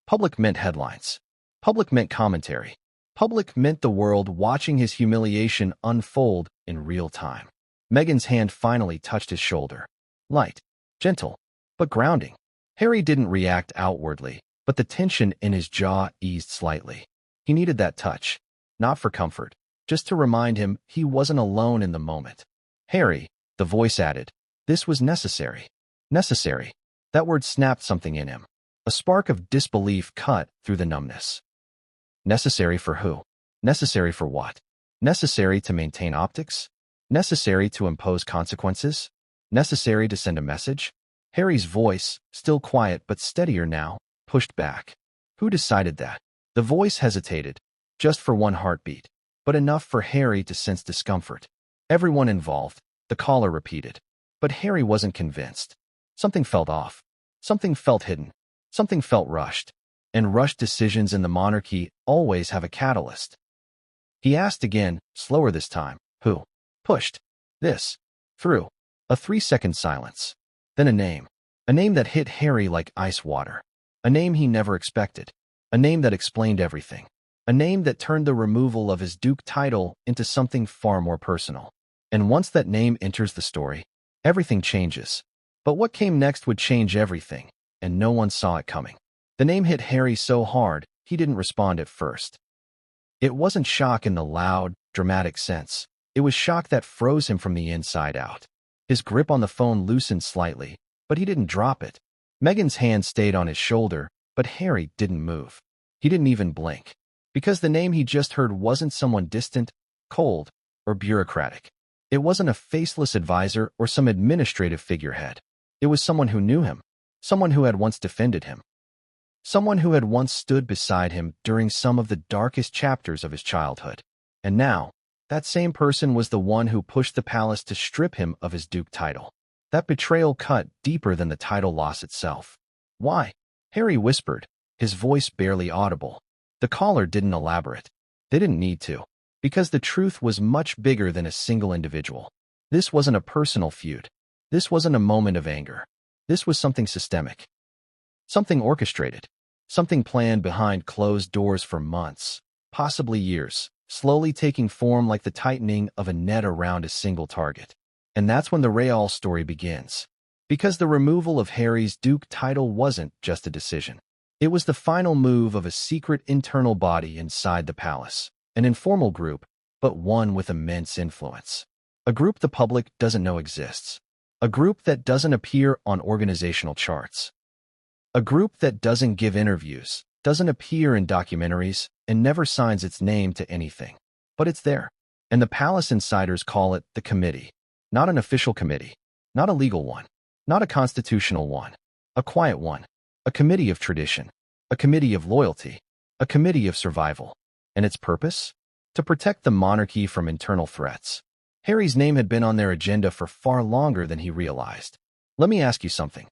Public meant headlines. Public meant commentary. Public meant the world watching his humiliation unfold in real time. Meghan's hand finally touched his shoulder. Light, gentle, but grounding. Harry didn't react outwardly, but the tension in his jaw eased slightly. He needed that touch, not for comfort, just to remind him he wasn't alone in the moment. "Harry," the voice added, "this was necessary." Necessary. That word snapped something in him. A spark of disbelief cut through the numbness. Necessary for who? Necessary for what? Necessary to maintain optics? Necessary to impose consequences? Necessary to send a message? Harry's voice, still quiet but steadier now, pushed back. Who decided that? The voice hesitated, just for one heartbeat, but enough for Harry to sense discomfort. "Everyone involved," the caller repeated. But Harry wasn't convinced. Something felt off. Something felt hidden. Something felt rushed. And rushed decisions in the monarchy always have a catalyst. He asked again, slower this time, "Who pushed this through?" A 3-second silence. Then a name. A name that hit Harry like ice water. A name he never expected. A name that explained everything. A name that turned the removal of his Duke title into something far more personal. And once that name enters the story, everything changes. But what came next would change everything, and no one saw it coming. The name hit Harry so hard, he didn't respond at first. It wasn't shock in the loud, dramatic sense. It was shock that froze him from the inside out. His grip on the phone loosened slightly, but he didn't drop it. Meghan's hand stayed on his shoulder, but Harry didn't move. He didn't even blink. Because the name he just heard wasn't someone distant, cold, or bureaucratic. It wasn't a faceless advisor or some administrative figurehead. It was someone who knew him. Someone who had once defended him. Someone who had once stood beside him during some of the darkest chapters of his childhood. And now, that same person was the one who pushed the palace to strip him of his Duke title. That betrayal cut deeper than the title loss itself. Why? Harry whispered, his voice barely audible. The caller didn't elaborate. They didn't need to, because the truth was much bigger than a single individual. This wasn't a personal feud. This wasn't a moment of anger. This was something systemic. Something orchestrated. Something planned behind closed doors for months, possibly years, slowly taking form like the tightening of a net around a single target. And that's when the Real story begins. Because the removal of Harry's Duke title wasn't just a decision. It was the final move of a secret internal body inside the palace. An informal group, but one with immense influence. A group the public doesn't know exists. A group that doesn't appear on organizational charts. A group that doesn't give interviews, doesn't appear in documentaries, and never signs its name to anything. But it's there. And the palace insiders call it the committee. Not an official committee. Not a legal one. Not a constitutional one. A quiet one. A committee of tradition. A committee of loyalty. A committee of survival. And its purpose? To protect the monarchy from internal threats. Harry's name had been on their agenda for far longer than he realized. Let me ask you something.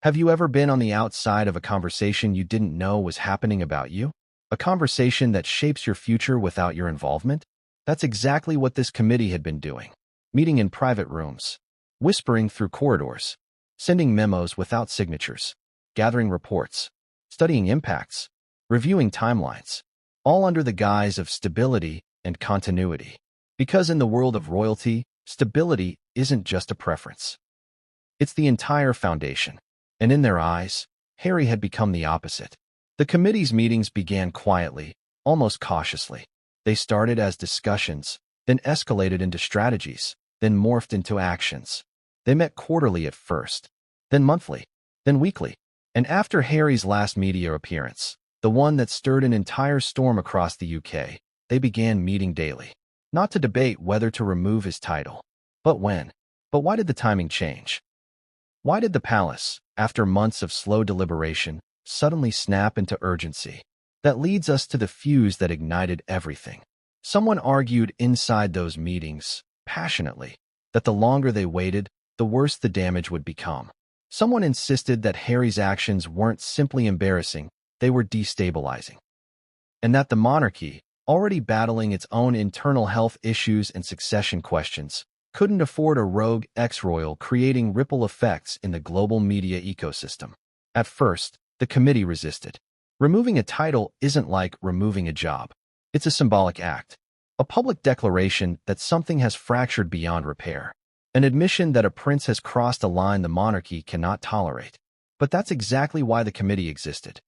Have you ever been on the outside of a conversation you didn't know was happening about you? A conversation that shapes your future without your involvement? That's exactly what this committee had been doing. Meeting in private rooms. Whispering through corridors. Sending memos without signatures. Gathering reports. Studying impacts. Reviewing timelines. All under the guise of stability and continuity. Because in the world of royalty, stability isn't just a preference. It's the entire foundation. And in their eyes, Harry had become the opposite. The committee's meetings began quietly, almost cautiously. They started as discussions, then escalated into strategies, then morphed into actions. They met quarterly at first, then monthly, then weekly. And after Harry's last media appearance, the one that stirred an entire storm across the UK, they began meeting daily. Not to debate whether to remove his title, but when. But why did the timing change? Why did the palace, after months of slow deliberation, suddenly snap into urgency? That leads us to the fuse that ignited everything. Someone argued inside those meetings, passionately, that the longer they waited, the worse the damage would become. Someone insisted that Harry's actions weren't simply embarrassing, they were destabilizing. And that the monarchy, already battling its own internal health issues and succession questions, couldn't afford a rogue ex-royal creating ripple effects in the global media ecosystem. At first, the committee resisted. Removing a title isn't like removing a job. It's a symbolic act. A public declaration that something has fractured beyond repair. An admission that a prince has crossed a line the monarchy cannot tolerate. But that's exactly why the committee existed.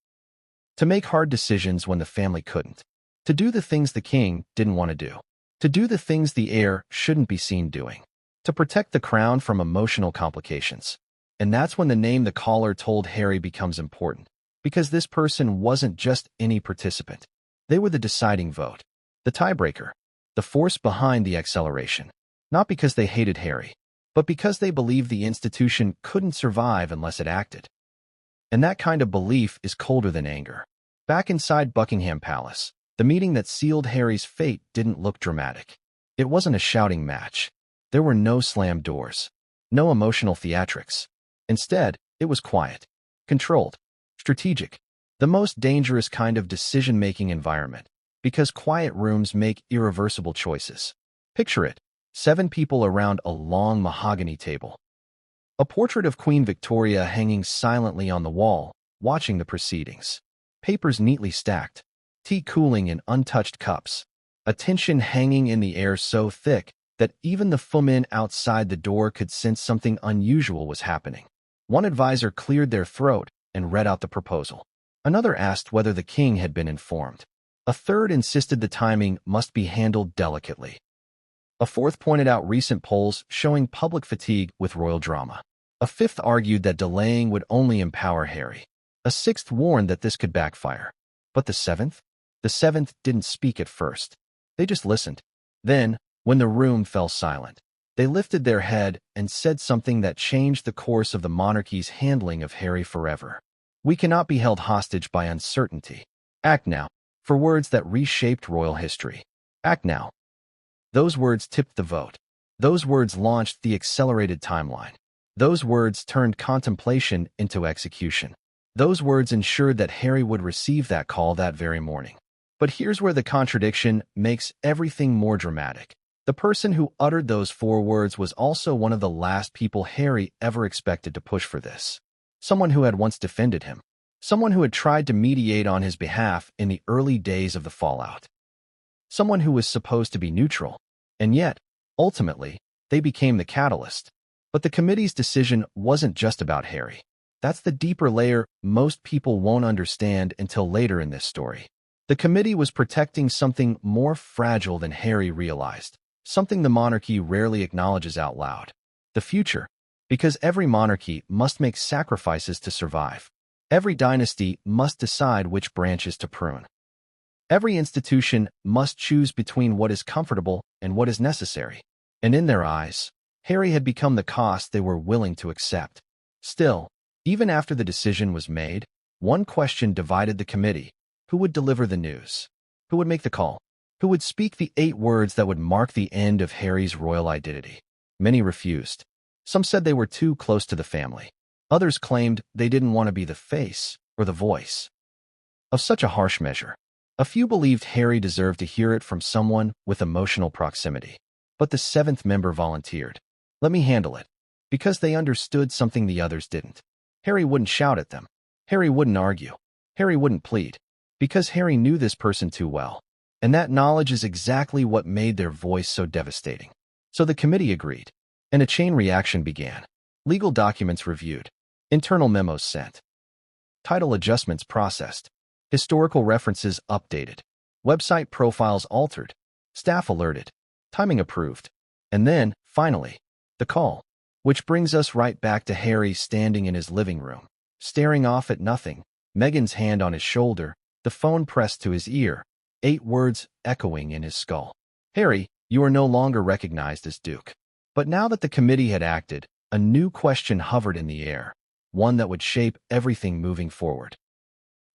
To make hard decisions when the family couldn't. To do the things the king didn't want to do. To do the things the heir shouldn't be seen doing. To protect the crown from emotional complications. And that's when the name the caller told Harry becomes important. Because this person wasn't just any participant. They were the deciding vote. The tiebreaker. The force behind the acceleration. Not because they hated Harry, but because they believed the institution couldn't survive unless it acted. And that kind of belief is colder than anger. Back inside Buckingham Palace, the meeting that sealed Harry's fate didn't look dramatic. It wasn't a shouting match. There were no slammed doors. No emotional theatrics. Instead, it was quiet. Controlled. Strategic. The most dangerous kind of decision-making environment. Because quiet rooms make irreversible choices. Picture it. 7 people around a long mahogany table. A portrait of Queen Victoria hanging silently on the wall, watching the proceedings. Papers neatly stacked. Tea cooling in untouched cups. A tension hanging in the air so thick that even the footmen outside the door could sense something unusual was happening. One advisor cleared their throat and read out the proposal. Another asked whether the king had been informed. A third insisted the timing must be handled delicately. A fourth pointed out recent polls showing public fatigue with royal drama. A fifth argued that delaying would only empower Harry. A sixth warned that this could backfire. But the seventh? The seventh didn't speak at first. They just listened. Then, when the room fell silent, they lifted their head and said something that changed the course of the monarchy's handling of Harry forever. We cannot be held hostage by uncertainty. Act now. For words that reshaped royal history. Act now. Those words tipped the vote. Those words launched the accelerated timeline. Those words turned contemplation into execution. Those words ensured that Harry would receive that call that very morning. But here's where the contradiction makes everything more dramatic. The person who uttered those 4 words was also one of the last people Harry ever expected to push for this. Someone who had once defended him. Someone who had tried to mediate on his behalf in the early days of the fallout. Someone who was supposed to be neutral. And yet, ultimately, they became the catalyst. But the committee's decision wasn't just about Harry. That's the deeper layer most people won't understand until later in this story. The committee was protecting something more fragile than Harry realized, something the monarchy rarely acknowledges out loud. The future. Because every monarchy must make sacrifices to survive. Every dynasty must decide which branches to prune. Every institution must choose between what is comfortable and what is necessary. And in their eyes, Harry had become the cost they were willing to accept. Still, even after the decision was made, one question divided the committee. Who would deliver the news? Who would make the call? Who would speak the 8 words that would mark the end of Harry's royal identity? Many refused. Some said they were too close to the family. Others claimed they didn't want to be the face or the voice of such a harsh measure. A few believed Harry deserved to hear it from someone with emotional proximity. But the 7th member volunteered. Let me handle it. Because they understood something the others didn't. Harry wouldn't shout at them. Harry wouldn't argue. Harry wouldn't plead. Because Harry knew this person too well. And that knowledge is exactly what made their voice so devastating. So the committee agreed. And a chain reaction began. Legal documents reviewed. Internal memos sent. Title adjustments processed. Historical references updated. Website profiles altered. Staff alerted. Timing approved. And then, finally, the call. Which brings us right back to Harry standing in his living room, staring off at nothing, Meghan's hand on his shoulder, the phone pressed to his ear, 8 words echoing in his skull. Harry, you are no longer recognized as Duke. But now that the committee had acted, a new question hovered in the air, one that would shape everything moving forward.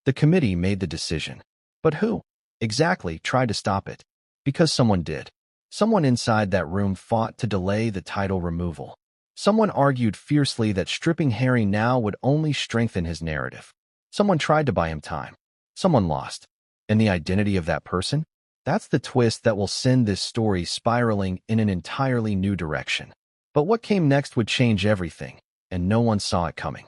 The committee made the decision. But who exactly tried to stop it? Because someone did. Someone inside that room fought to delay the title removal. Someone argued fiercely that stripping Harry now would only strengthen his narrative. Someone tried to buy him time. Someone lost. And the identity of that person? That's the twist that will send this story spiraling in an entirely new direction. But what came next would change everything, and no one saw it coming.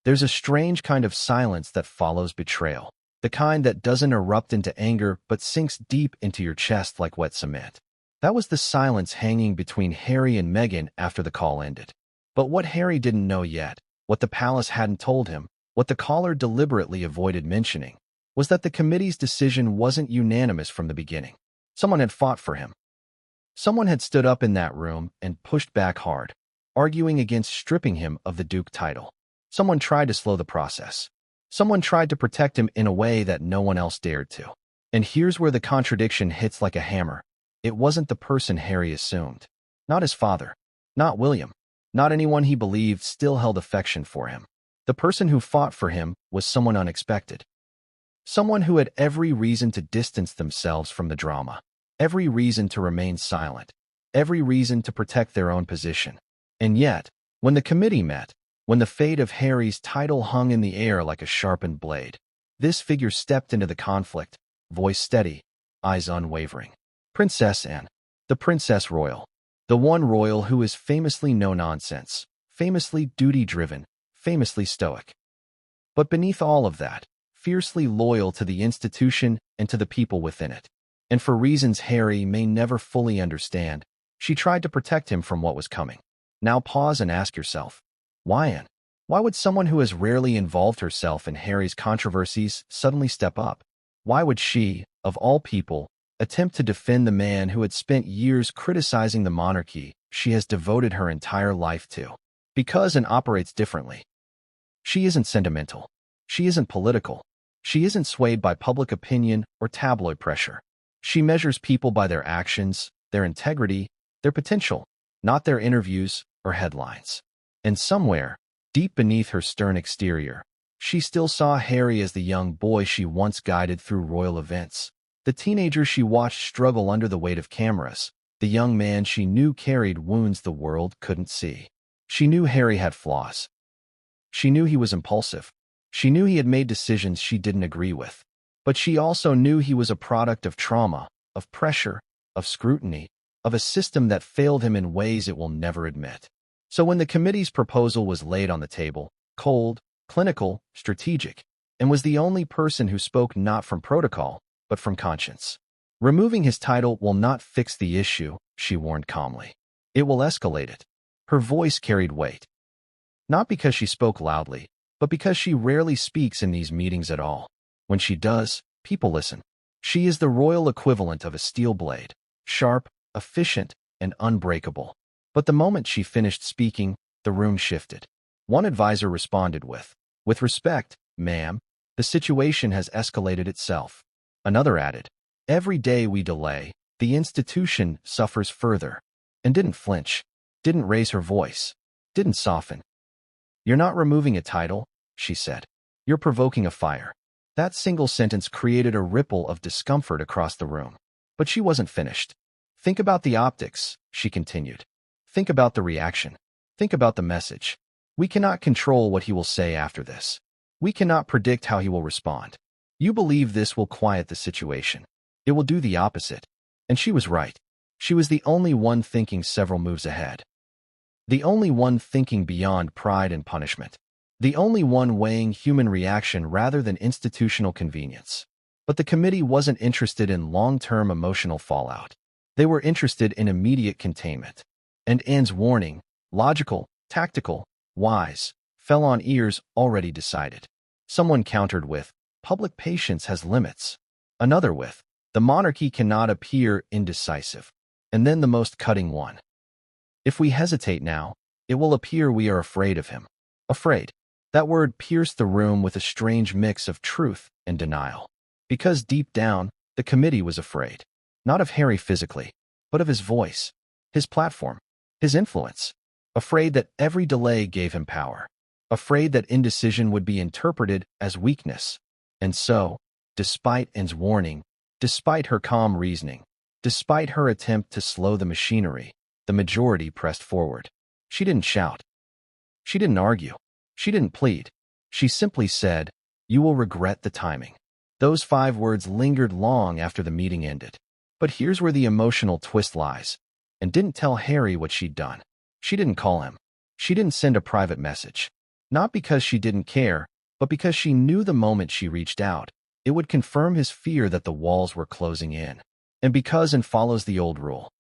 There's a strange kind of silence that follows betrayal, the kind that doesn't erupt into anger but sinks deep into your chest like wet cement. That was the silence hanging between Harry and Meghan after the call ended. But what Harry didn't know yet, what the palace hadn't told him, what the caller deliberately avoided mentioning, was that the committee's decision wasn't unanimous from the beginning. Someone had fought for him. Someone had stood up in that room and pushed back hard, arguing against stripping him of the Duke title. Someone tried to slow the process. Someone tried to protect him in a way that no one else dared to. And here's where the contradiction hits like a hammer. It wasn't the person Harry assumed. Not his father. Not William. Not anyone he believed still held affection for him. The person who fought for him was someone unexpected. Someone who had every reason to distance themselves from the drama. Every reason to remain silent. Every reason to protect their own position. And yet, when the committee met, when the fate of Harry's title hung in the air like a sharpened blade, this figure stepped into the conflict, voice steady, eyes unwavering. Princess Anne, the Princess Royal, the one royal who is famously no-nonsense, famously duty-driven, famously stoic. But beneath all of that, fiercely loyal to the institution and to the people within it. And for reasons Harry may never fully understand, she tried to protect him from what was coming. Now pause and ask yourself, why Anne? Why would someone who has rarely involved herself in Harry's controversies suddenly step up? Why would she, of all people, attempt to defend the man who had spent years criticizing the monarchy she has devoted her entire life to? Because Anne operates differently. She isn't sentimental. She isn't political. She isn't swayed by public opinion or tabloid pressure. She measures people by their actions, their integrity, their potential, not their interviews or headlines. And somewhere, deep beneath her stern exterior, she still saw Harry as the young boy she once guided through royal events, the teenager she watched struggle under the weight of cameras, the young man she knew carried wounds the world couldn't see. She knew Harry had flaws. She knew he was impulsive. She knew he had made decisions she didn't agree with. But she also knew he was a product of trauma, of pressure, of scrutiny, of a system that failed him in ways it will never admit. So when the committee's proposal was laid on the table, cold, clinical, strategic, and was the only person who spoke not from protocol, but from conscience. Removing his title will not fix the issue, she warned calmly. It will escalate it. Her voice carried weight. Not because she spoke loudly, but because she rarely speaks in these meetings at all. When she does, people listen. She is the royal equivalent of a steel blade, sharp, efficient, and unbreakable. But the moment she finished speaking, the room shifted. One advisor responded with respect, ma'am, the situation has escalated itself. Another added, every day we delay, the institution suffers further. And didn't flinch, didn't raise her voice, didn't soften. You're not removing a title, she said. You're provoking a fire. That single sentence created a ripple of discomfort across the room. But she wasn't finished. Think about the optics, she continued. Think about the reaction. Think about the message. We cannot control what he will say after this. We cannot predict how he will respond. You believe this will quiet the situation. It will do the opposite. And she was right. She was the only one thinking several moves ahead. The only one thinking beyond pride and punishment. The only one weighing human reaction rather than institutional convenience. But the committee wasn't interested in long-term emotional fallout. They were interested in immediate containment. And Anne's warning, logical, tactical, wise, fell on ears already decided. Someone countered with, public patience has limits. Another with, the monarchy cannot appear indecisive. And then the most cutting one. If we hesitate now, it will appear we are afraid of him. Afraid. That word pierced the room with a strange mix of truth and denial. Because deep down, the committee was afraid. Not of Harry physically, but of his voice, his platform, his influence. Afraid that every delay gave him power. Afraid that indecision would be interpreted as weakness. And so, despite Anne's warning, despite her calm reasoning, despite her attempt to slow the machinery, the majority pressed forward. She didn't shout. She didn't argue. She didn't plead. She simply said, you will regret the timing. Those 5 words lingered long after the meeting ended. But here's where the emotional twist lies. And didn't tell Harry what she'd done. She didn't call him. She didn't send a private message. Not because she didn't care, but because she knew the moment she reached out, it would confirm his fear that the walls were closing in. And because and follows the old rule.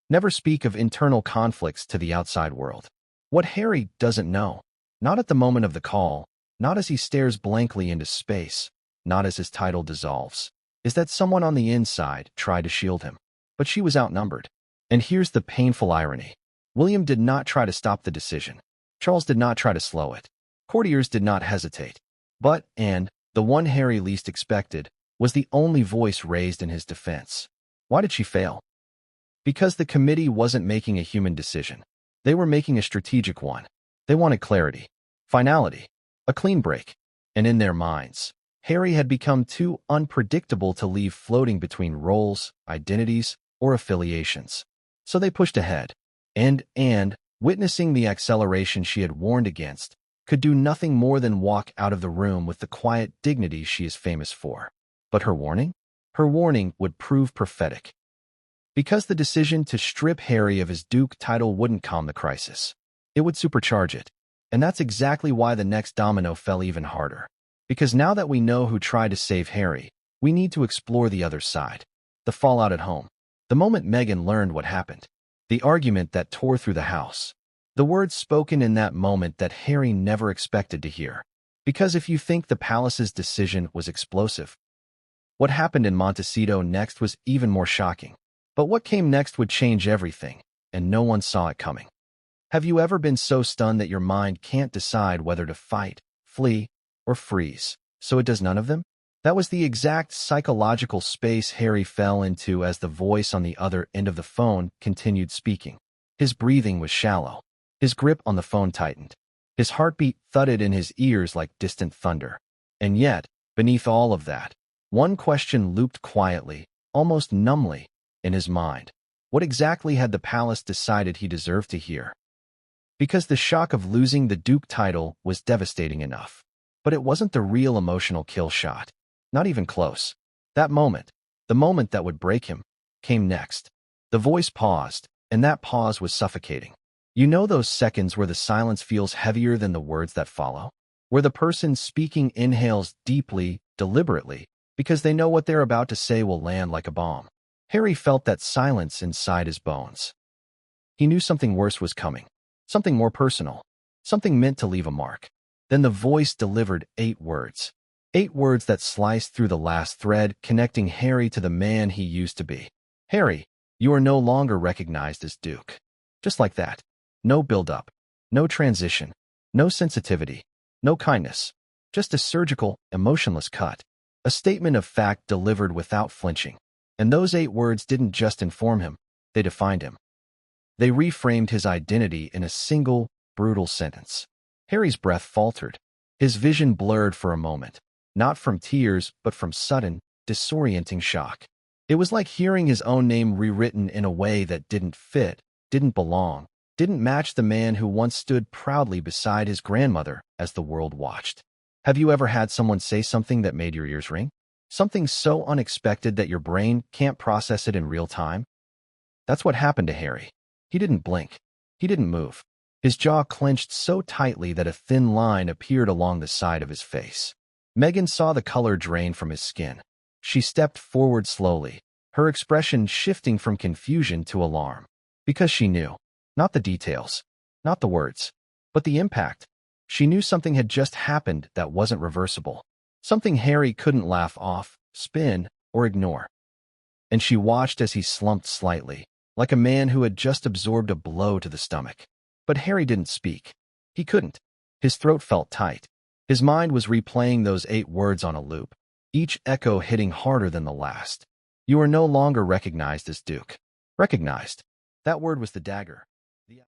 Never speak of internal conflicts to the outside world. What Harry doesn't know, not at the moment of the call, not as he stares blankly into space, not as his title dissolves, is that someone on the inside tried to shield him. But she was outnumbered. And here's the painful irony. William did not try to stop the decision. Charles did not try to slow it. Courtiers did not hesitate. But Anne, the one Harry least expected, was the only voice raised in his defense. Why did she fail? Because the committee wasn't making a human decision. They were making a strategic one. They wanted clarity, finality, a clean break. And in their minds, Harry had become too unpredictable to leave floating between roles, identities, or affiliations. So they pushed ahead. And Anne, witnessing the acceleration she had warned against, could do nothing more than walk out of the room with the quiet dignity she is famous for. But her warning? Her warning would prove prophetic. Because the decision to strip Harry of his Duke title wouldn't calm the crisis. It would supercharge it. And that's exactly why the next domino fell even harder. Because now that we know who tried to save Harry, we need to explore the other side. The fallout at home. The moment Meghan learned what happened. The argument that tore through the house. The words spoken in that moment that Harry never expected to hear. Because if you think the palace's decision was explosive, what happened in Montecito next was even more shocking. But what came next would change everything, and no one saw it coming. Have you ever been so stunned that your mind can't decide whether to fight, flee, or freeze, so it does none of them? That was the exact psychological space Harry fell into as the voice on the other end of the phone continued speaking. His breathing was shallow. His grip on the phone tightened. His heartbeat thudded in his ears like distant thunder. And yet, beneath all of that, one question looped quietly, almost numbly, in his mind. What exactly had the palace decided he deserved to hear? because the shock of losing the Duke title was devastating enough. But it wasn't the real emotional kill shot. Not even close. That moment, the moment that would break him, came next. The voice paused, and that pause was suffocating. You know those seconds where the silence feels heavier than the words that follow? Where the person speaking inhales deeply, deliberately, because they know what they're about to say will land like a bomb. Harry felt that silence inside his bones. He knew something worse was coming. Something more personal. Something meant to leave a mark. Then the voice delivered 8 words. 8 words that sliced through the last thread, connecting Harry to the man he used to be. Harry, you are no longer recognized as Duke. Just like that. No build-up. No transition. No sensitivity. No kindness. Just a surgical, emotionless cut. A statement of fact delivered without flinching. And those 8 words didn't just inform him, they defined him. They reframed his identity in a single, brutal sentence. Harry's breath faltered. His vision blurred for a moment, not from tears, but from sudden, disorienting shock. It was like hearing his own name rewritten in a way that didn't fit, didn't belong, didn't match the man who once stood proudly beside his grandmother as the world watched. Have you ever had someone say something that made your ears ring? Something so unexpected that your brain can't process it in real time? That's what happened to Harry. He didn't blink. He didn't move. His jaw clenched so tightly that a thin line appeared along the side of his face. Meghan saw the color drain from his skin. She stepped forward slowly, her expression shifting from confusion to alarm. Because she knew. Not the details. Not the words. But the impact. She knew something had just happened that wasn't reversible. Something Harry couldn't laugh off, spin, or ignore. And she watched as he slumped slightly, like a man who had just absorbed a blow to the stomach. But Harry didn't speak. He couldn't. His throat felt tight. His mind was replaying those 8 words on a loop, each echo hitting harder than the last. You are no longer recognized as Duke. Recognized. That word was the dagger.